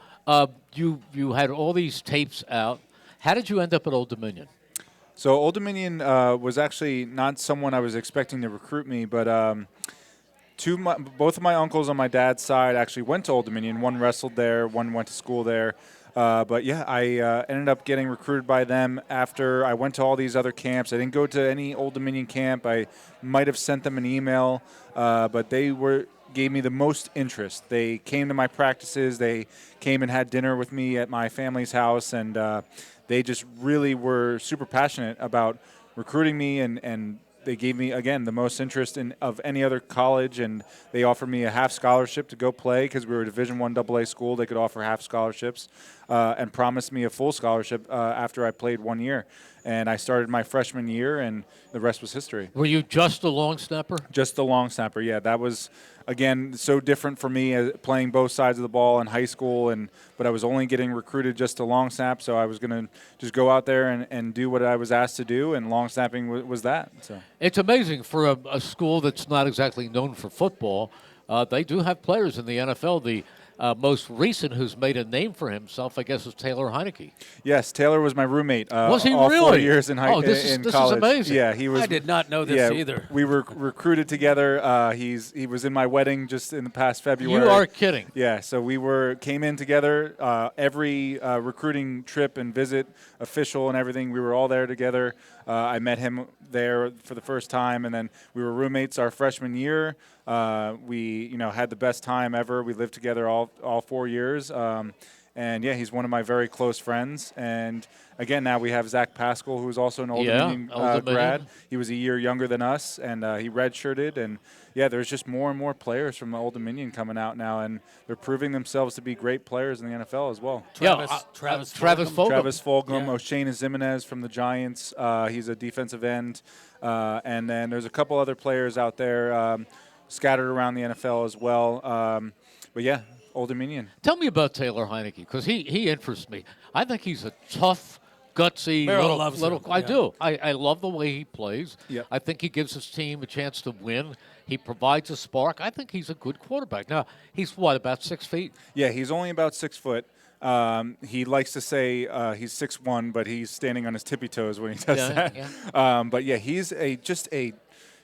you had all these tapes out. How did you end up at Old Dominion? So Old Dominion was actually not someone I was expecting to recruit me, but both of my uncles on my dad's side actually went to Old Dominion. One wrestled there, one went to school there. But yeah, I ended up getting recruited by them after I went to all these other camps. I didn't go to any Old Dominion camp. I might have sent them an email, but they gave me the most interest. They came to my practices. They came and had dinner with me at my family's house, and they just really were super passionate about recruiting me, and they gave me, again, the most interest of any other college, and they offered me a half scholarship to go play because we were a Division I AA school. They could offer half scholarships and promised me a full scholarship after I played 1 year. And I started my freshman year, and the rest was history. Were you just a long snapper? Just the long snapper, yeah. That was, again, so different for me as playing both sides of the ball in high school, but I was only getting recruited just to long snap, so I was going to just go out there and do what I was asked to do, and long snapping was that. So It's amazing for a school that's not exactly known for football. They do have players in the NFL. The most recent who's made a name for himself, I guess, is Taylor Heineke. Yes, Taylor was my roommate. Was he all really? 4 years in this college. is amazing. Yeah, he was. I did not know this either. We were recruited together. He was in my wedding just in the past February. You are kidding. Yeah, so we came in together. Every recruiting trip and visit, official and everything, we were all there together. I met him there for the first time, and then we were roommates our freshman year. We had the best time ever. We lived together all 4 years. And yeah, he's one of my very close friends. And again, now we have Zach Pascal, who's also an Old Dominion grad. He was a year younger than us, and he redshirted. And yeah, there's just more and more players from Old Dominion coming out now, and they're proving themselves to be great players in the NFL as well. Travis Fulgham. Travis Fulgham, O'Shane Zimenez from the Giants. He's a defensive end. And then there's a couple other players out there scattered around the NFL as well. But yeah, Old Dominion. Tell me about Taylor Heineke, because he interests me. I think he's a tough, gutsy Merrill loves little. him. I do. I love the way he plays. Yep. I think he gives his team a chance to win. He provides a spark. I think he's a good quarterback. Now, he's what, about 6 feet? Yeah, he's only about 6 foot. He likes to say he's 6'1", but he's standing on his tippy toes when he does that. Yeah. But yeah, he's just a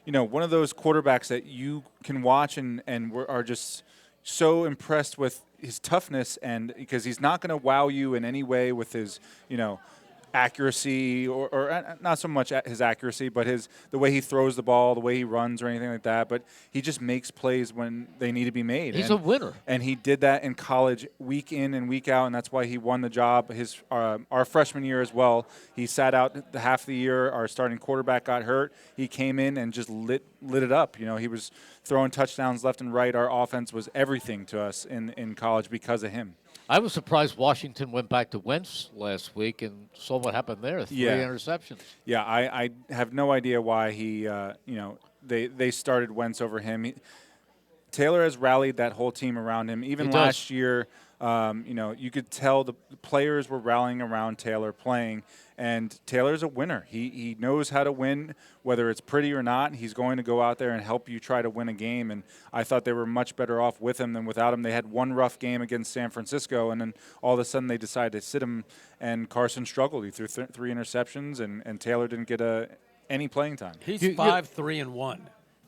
one of those quarterbacks that you can watch and are just so impressed with his toughness, and because he's not going to wow you in any way with his accuracy or not so much his accuracy, but the way he throws the ball, the way he runs or anything like that. But he just makes plays when they need to be made. He's a winner. And he did that in college week in and week out, and that's why he won the job our freshman year as well. He sat out the half of the year. Our starting quarterback got hurt. He came in and just lit it up. He was throwing touchdowns left and right. Our offense was everything to us in college because of him. I was surprised Washington went back to Wentz last week and saw what happened there. 3 interceptions. Yeah, I have no idea why they started Wentz over him. Taylor has rallied that whole team around him. Even last year, you could tell the players were rallying around Taylor playing, and Taylor's a winner. He knows how to win, whether it's pretty or not. He's going to go out there and help you try to win a game, and I thought they were much better off with him than without him. They had one rough game against San Francisco, and then all of a sudden they decided to sit him, and Carson struggled. He threw 3 interceptions, and Taylor didn't get any playing time. He's 5-3-1.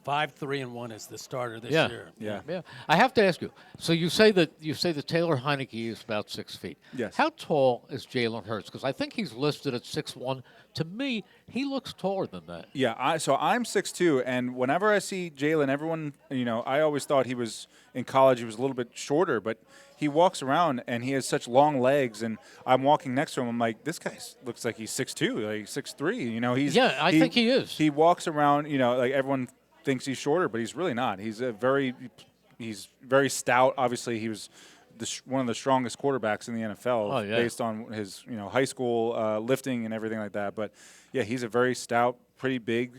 5-3-1 as the starter this year. Yeah. I have to ask you. So you say that Taylor Heineke is about 6 feet. Yes. How tall is Jalen Hurts? Because I think he's listed at 6'1". To me, he looks taller than that. Yeah. So I'm 6'2", and whenever I see Jalen, everyone, I always thought he was in college. He was a little bit shorter, but he walks around and he has such long legs. And I'm walking next to him. I'm like, this guy looks like he's 6'2", like 6'3". I think he is. He walks around. Like everyone thinks he's shorter, but he's really not. He's very stout. Obviously, he was one of the strongest quarterbacks in the NFL based on his high school lifting and everything like that. But yeah, he's a very stout, pretty big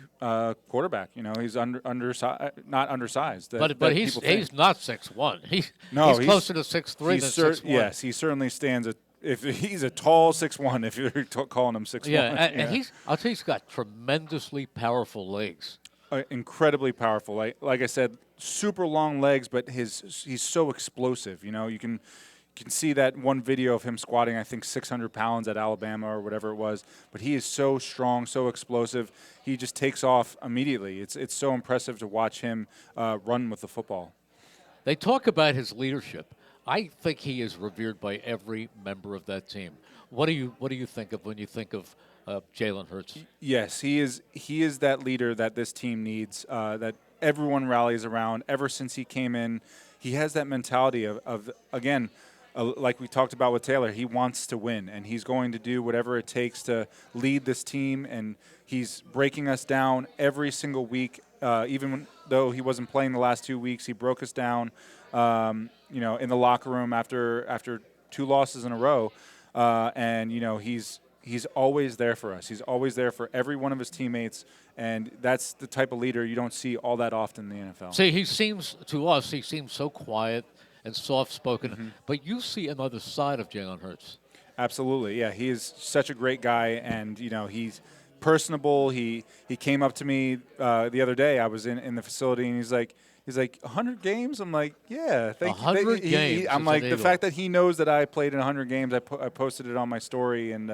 quarterback. He's undersized, not undersized. But he's not 6'1". He's closer to 6'3" than 6'1". Yes, he certainly stands if he's a tall 6'1", if you're calling him 6'1". Yeah, and I'll tell you, he's got tremendously powerful legs. Incredibly powerful. Like I said, super long legs, but he's so explosive. You can see that one video of him squatting, I think 600 pounds at Alabama or whatever it was. But he is so strong, so explosive. He just takes off immediately. It's so impressive to watch him run with the football. They talk about his leadership. I think he is revered by every member of that team. What do you think of when you think of Jalen Hurts? Yes, he is that leader that this team needs, that everyone rallies around. Ever since he came in, he has that mentality of again, like we talked about with Taylor, he wants to win, and he's going to do whatever it takes to lead this team, and he's breaking us down every single week. Even though he wasn't playing the last 2 weeks, he broke us down, in the locker room after 2 losses in a row, and he's always there for us. He's always there for every one of his teammates, and that's the type of leader you don't see all that often in the NFL. See, he seems so quiet and soft-spoken, but you see another side of Jalen Hurts. Absolutely, yeah. He is such a great guy, and he's personable. He came up to me the other day. I was in the facility, and he's like 100 games. I'm like, yeah, thank you. 100 games. I'm like, the fact that he knows that I played in 100 games. I posted it on my story and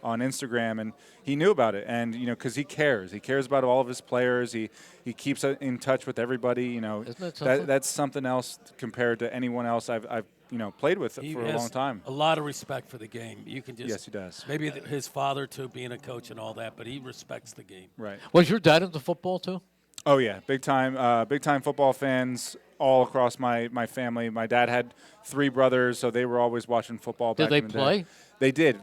on Instagram, and he knew about it. And because he cares about all of his players. He keeps in touch with everybody. Isn't that something? That's something else compared to anyone else I've played with for a long time. A lot of respect for the game. You can just yes, he does. Maybe his father too, being a coach and all that, but he respects the game. Right. Was your dad into football too? Oh yeah, big time football fans all across my family. My dad had 3 brothers, so they were always watching football. Did they in the play? Day. They did.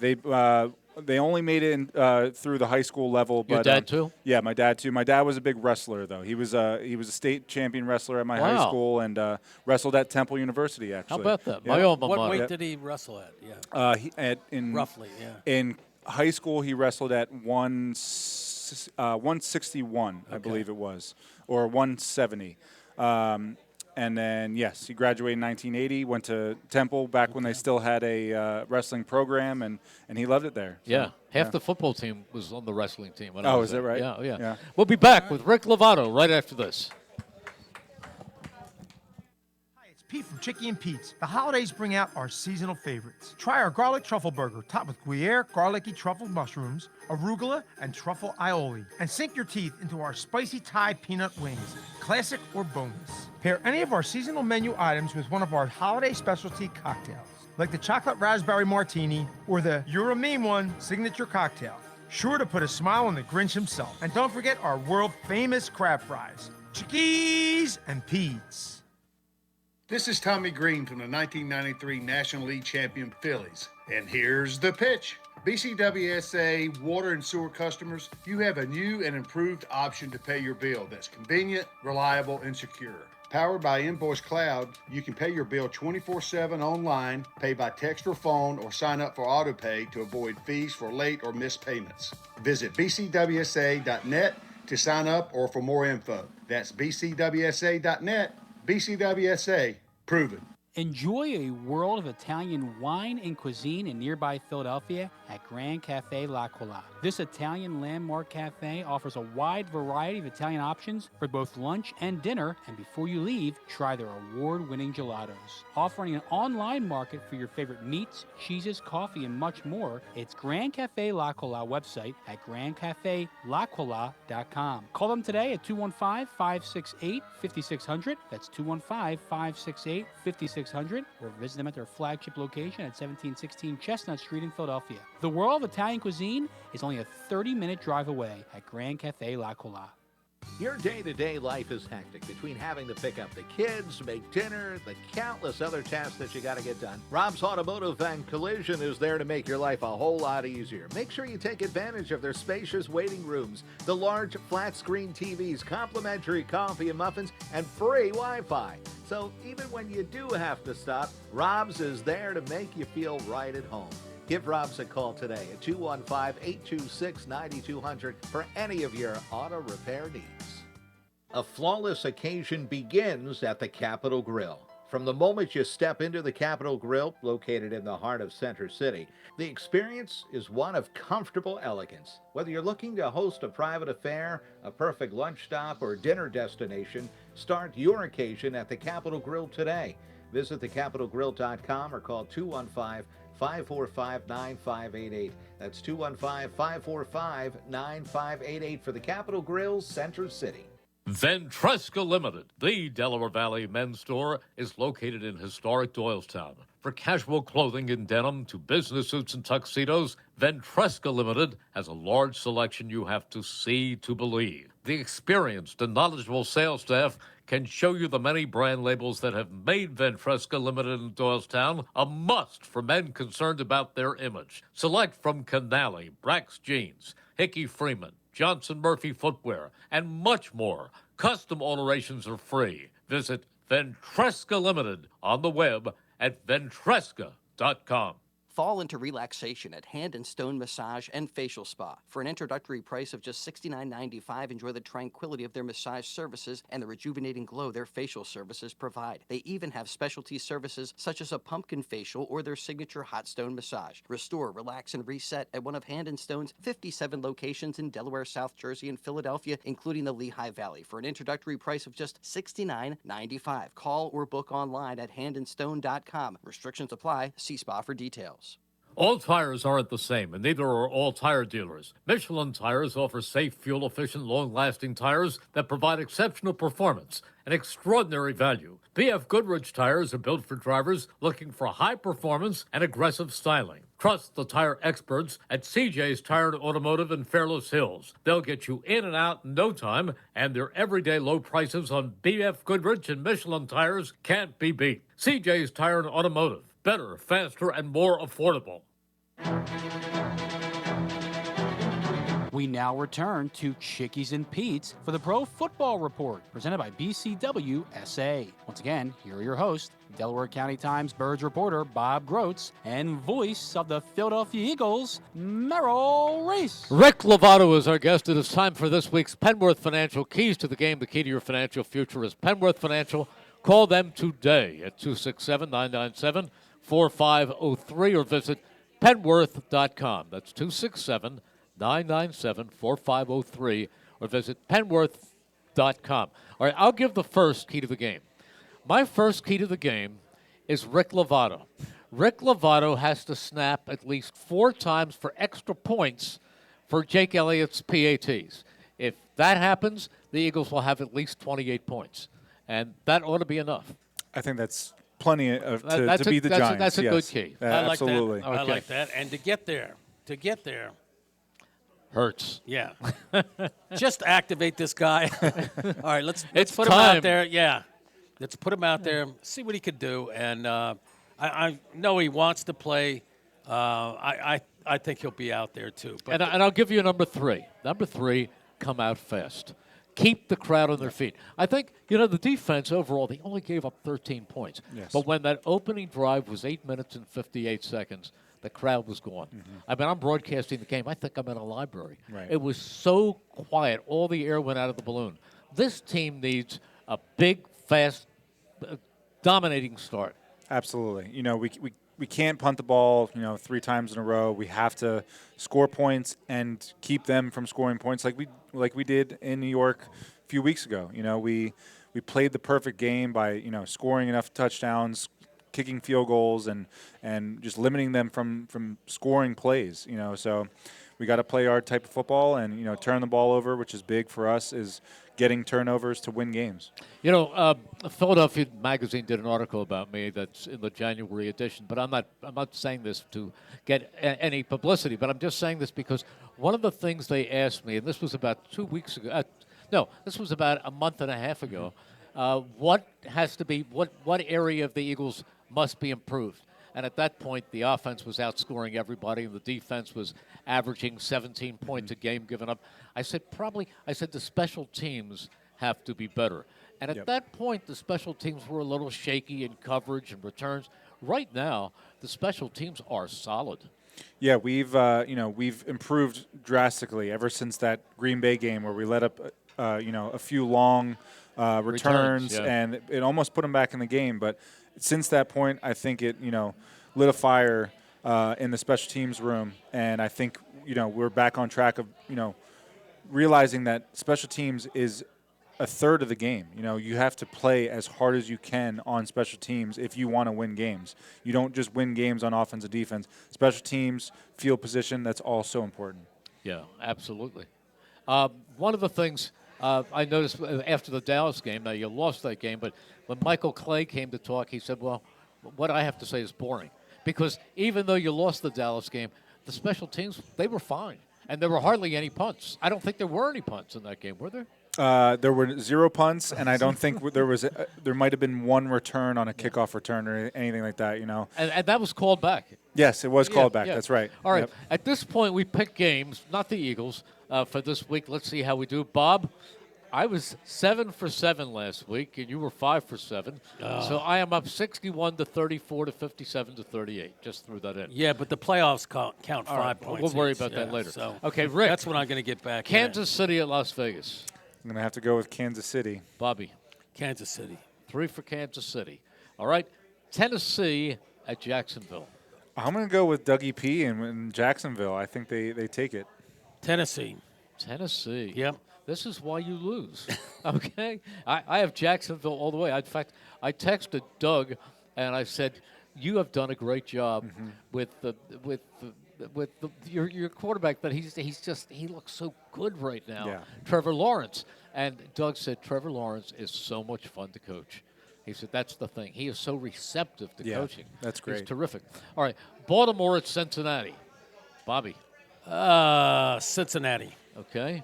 They only made it in, through the high school level. But, your dad too? Yeah, my dad too. My dad was a big wrestler though. He was a state champion wrestler at my high school and wrestled at Temple University actually. How about that? Yeah. My alma mater. What weight did he wrestle at? Yeah. Roughly, yeah. In high school, he wrestled at 161, I believe it was, or 170. And then, yes, he graduated in 1980, went to Temple back when they still had a wrestling program, and he loved it there. So, yeah, half the football team was on the wrestling team. When I was is that right? Yeah. We'll be back with Rick Lovato right after this. Pete from Chicky and Pete's. The holidays bring out our seasonal favorites. Try our garlic truffle burger topped with Gruyere, garlicky truffle mushrooms, arugula, and truffle aioli. And sink your teeth into our spicy Thai peanut wings, classic or boneless. Pair any of our seasonal menu items with one of our holiday specialty cocktails, like the chocolate raspberry martini or the You're a Mean One signature cocktail. Sure to put a smile on the Grinch himself. And don't forget our world-famous crab fries. Chickies and Pete's. This is Tommy Green from the 1993 National League champion Phillies. And here's the pitch. BCWSA water and sewer customers, you have a new and improved option to pay your bill that's convenient, reliable, and secure. Powered by Invoice Cloud, you can pay your bill 24/7 online, pay by text or phone, or sign up for AutoPay to avoid fees for late or missed payments. Visit bcwsa.net to sign up or for more info. That's bcwsa.net. BCWSA, proven. Enjoy a world of Italian wine and cuisine in nearby Philadelphia at Grand Cafe La Cola. This Italian landmark cafe offers a wide variety of Italian options for both lunch and dinner, and before you leave, try their award-winning gelatos. Offering an online market for your favorite meats, cheeses, coffee, and much more, it's Grand Cafe La Cola website at grandcafelacola.com. Call them today at 215-568-5600. That's 215-568-5600. Or visit them at their flagship location at 1716 Chestnut Street in Philadelphia. The world of Italian cuisine is only a 30-minute drive away at Grand Cafe La Cola. Your day-to-day life is hectic between having to pick up the kids, make dinner, the countless other tasks that you got to get done. Rob's Automotive and Collision is there to make your life a whole lot easier. Make sure you take advantage of their spacious waiting rooms, the large flat-screen TVs, complimentary coffee and muffins, and free Wi-Fi. So even when you do have to stop, Rob's is there to make you feel right at home. Give Rob's a call today at 215-826-9200 for any of your auto repair needs. A flawless occasion begins at the Capitol Grill. From the moment you step into the Capitol Grill, located in the heart of Center City, the experience is one of comfortable elegance. Whether you're looking to host a private affair, a perfect lunch stop, or dinner destination, start your occasion at the Capitol Grill today. Visit thecapitolgrill.com or call 215-545-9588. That's 215-545-9588 for the Capitol Grill, Center City. Ventresca Limited, the Delaware Valley men's store, is located in historic Doylestown. For casual clothing in denim to business suits and tuxedos, Ventresca Limited has a large selection you have to see to believe. The experienced and knowledgeable sales staff can show you the many brand labels that have made Ventresca Limited in Doylestown a must for men concerned about their image. Select from Canali, Brax Jeans, Hickey Freeman, Johnson Murphy Footwear, and much more. Custom alterations are free. Visit Ventresca Limited on the web at ventresca.com. Fall into relaxation at Hand and Stone Massage and Facial Spa. For an introductory price of just $69.95, enjoy the tranquility of their massage services and the rejuvenating glow their facial services provide. They even have specialty services such as a pumpkin facial or their signature hot stone massage. Restore, relax, and reset at one of Hand and Stone's 57 locations in Delaware, South Jersey, and Philadelphia, including the Lehigh Valley. For an introductory price of just $69.95. Call or book online at handandstone.com. Restrictions apply. See spa for details. All tires aren't the same, and neither are all tire dealers. Michelin tires offer safe, fuel-efficient, long-lasting tires that provide exceptional performance and extraordinary value. B.F. Goodrich tires are built for drivers looking for high performance and aggressive styling. Trust the tire experts at CJ's Tire and Automotive in Fairless Hills. They'll get you in and out in no time, and their everyday low prices on B.F. Goodrich and Michelin tires can't be beat. CJ's Tire and Automotive. Better, faster, and more affordable. We now return to Chickies and Pete's for the Pro Football Report, presented by BCWSA. Once again, here are your hosts, Delaware County Times Birds reporter Bob Grotz and voice of the Philadelphia Eagles, Merrill Reese. Rick Lovato is our guest. It is time for this week's Penworth Financial Keys to the Game. The key to your financial future is Penworth Financial. Call them today at 267-997-4503 or visit penworth.com. That's 267-997-4503 or visit penworth.com. All right, I'll give the first key to the game. My first key to the game is Rick Lovato. Rick Lovato has to snap at least 4 times for extra points for Jake Elliott's PATs. If that happens, the Eagles will have at least 28 points. And that ought to be enough. I think that's plenty to beat the Giants. That's a good key. I like absolutely. that. I like that. And to get there, hurts. yeah. Just activate this guy. All right, let's put time. him out there. Yeah, let's put him out there, see what he could do. And I know he wants to play. I think he'll be out there too. But And I'll give you number 3. Number 3, come out fast. Keep the crowd on their feet. I think, the defense overall, they only gave up 13 points. Yes. But when that opening drive was 8 minutes and 58 seconds, the crowd was gone. Mm-hmm. I mean, I'm broadcasting the game. I think I'm in a library. Right. It was so quiet. All the air went out of the balloon. This team needs a big, fast, dominating start. Absolutely. We can't punt the ball, 3 times in a row. We have to score points and keep them from scoring points like we did in New York a few weeks ago. We played the perfect game by, scoring enough touchdowns, kicking field goals, and just limiting them from scoring plays. So we got to play our type of football and, turn the ball over, which is big for us, is getting turnovers to win games. Philadelphia Magazine did an article about me that's in the January edition, but I'm not saying this to get any publicity, but I'm just saying this because one of the things they asked me, and this was about 2 weeks ago, No, this was about a month and a half ago. What has to be, what area of the Eagles must be improved? And at that point, the offense was outscoring everybody, and the defense was averaging 17 points a game given up. I said the special teams have to be better. And at that point, the special teams were a little shaky in coverage and returns. Right now, the special teams are solid. Yeah, we've improved drastically ever since that Green Bay game where we let up, a few long returns, and it almost put them back in the game. But since that point, I think it, lit a fire in the special teams room, and I think, we're back on track of, realizing that special teams is a third of the game. You have to play as hard as you can on special teams if you want to win games. You don't just win games on offense and defense. Special teams, field position, that's all so important. Yeah, absolutely. One of the things I noticed after the Dallas game, now you lost that game, but when Michael Clay came to talk, he said, well, what I have to say is boring. Because even though you lost the Dallas game, the special teams, they were fine. And there were hardly any punts. I don't think there were any punts in that game, were there? There were 0 punts, and I don't think there might have been one return on a kickoff return or anything like that, And that was called back. Yes, it was called back. That's right. All right. Yep. At this point, we pick games, not the Eagles, for this week. Let's see how we do. Bob, I was 7 for 7 last week, and you were 5 for 7. So I am up 61 to 34 to 57 to 38. Just threw that in. Yeah, but the playoffs count 5 right, points. we'll worry each, about that later. So okay, Rick. That's when I'm going to get back. Kansas City at Las Vegas. I'm going to have to go with Kansas City. Bobby. Kansas City. 3 for Kansas City. All right. Tennessee at Jacksonville. I'm going to go with Dougie P. in Jacksonville. I think they take it. Tennessee. Tennessee. Yep. This is why you lose. Okay? I have Jacksonville all the way. In fact, I texted Doug and I said, you have done a great job with your quarterback, but he looks so good right now. Yeah. Trevor Lawrence. And Doug said Trevor Lawrence is so much fun to coach. He said that's the thing. He is so receptive to coaching. That's great. He's terrific. All right, Baltimore at Cincinnati. Bobby. Cincinnati. Okay.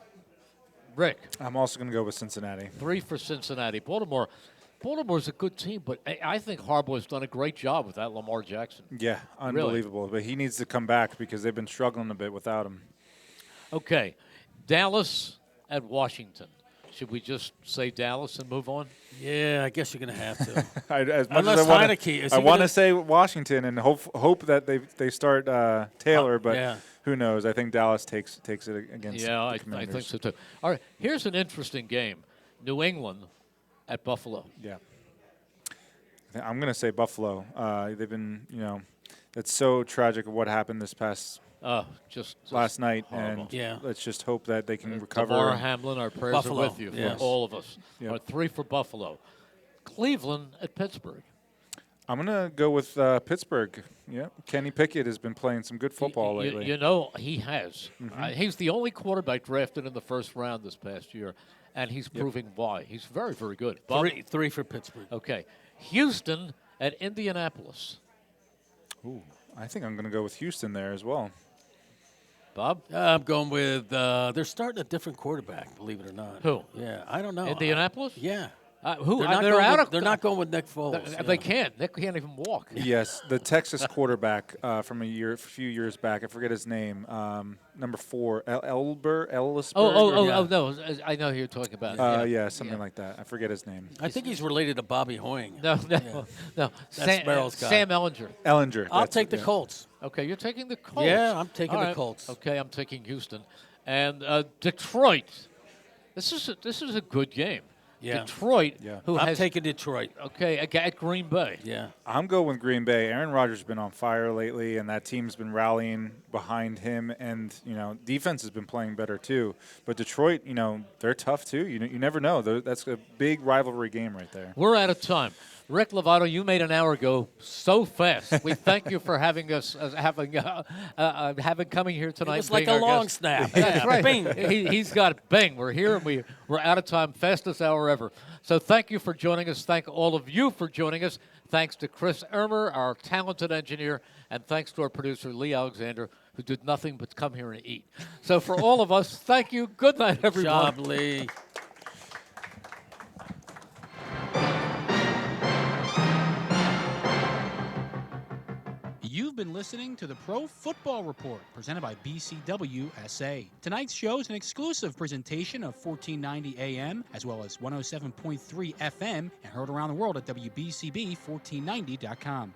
Rick. I'm also going to go with Cincinnati. 3 for Cincinnati. Baltimore's a good team, but I think Harbaugh's done a great job without Lamar Jackson. Yeah, unbelievable. Really. But he needs to come back because they've been struggling a bit without him. Okay. Dallas at Washington. Should we just say Dallas and move on? Yeah, I guess you're going to have to. Unless I want to say Washington and hope that they start Taylor, but who knows? I think Dallas takes it against the Commanders. I think so too. All right, here's an interesting game. New England at Buffalo. Yeah. I'm going to say Buffalo. They've been, it's so tragic of what happened this past just last night, horrible. And let's just hope that they can recover. Tamara Hamlin, our prayers Buffalo. are with you, for all of us. Yep. 3 for Buffalo. Cleveland at Pittsburgh. I'm going to go with Pittsburgh. Yeah, Kenny Pickett has been playing some good football lately. He has. He's the only quarterback drafted in the first round this past year, and he's proving why. He's very, very good. Three for Pittsburgh. Okay. Houston at Indianapolis. Ooh, I think I'm going to go with Houston there as well. Bob? I'm going with they're starting a different quarterback, believe it or not. Who? Yeah, I don't know. Indianapolis? Yeah. Who? They're not going with Nick Foles. They can't. They can't even walk. Yes, the Texas quarterback from a few years back. I forget his name. Number 4, Ellisberg. Oh, no. I know who you're talking about. Something like that. I forget his name. I think he's related to Bobby Hoying. No. That's Merrill's guy. Sam Ellinger. I'll take the Colts. Okay, you're taking the Colts. Yeah, I'm taking the Colts. Okay, I'm taking Houston. And Detroit. This is a good game. Yeah. Detroit. Yeah. I'm taking Detroit. Okay, at Green Bay. Yeah. I'm going with Green Bay. Aaron Rodgers has been on fire lately, and that team's been rallying behind him. And, defense has been playing better too. But Detroit, they're tough too. You never know. That's a big rivalry game right there. We're out of time. Rick Lovato, you made an hour go so fast. We thank you for having us, having coming here tonight. It was like a long snap. That's right. Bing. He's got bing. We're here, and we're out of time. Fastest hour ever. So thank you for joining us. Thank all of you for joining us. Thanks to Chris Ermer, our talented engineer, and thanks to our producer, Lee Alexander, who did nothing but come here and eat. So for all of us, thank you. Good night, everyone. Good job, Lee. You've been listening to the Pro Football Report, presented by BCWSA. Tonight's show is an exclusive presentation of 1490 AM, as well as 107.3 FM, and heard around the world at WBCB1490.com.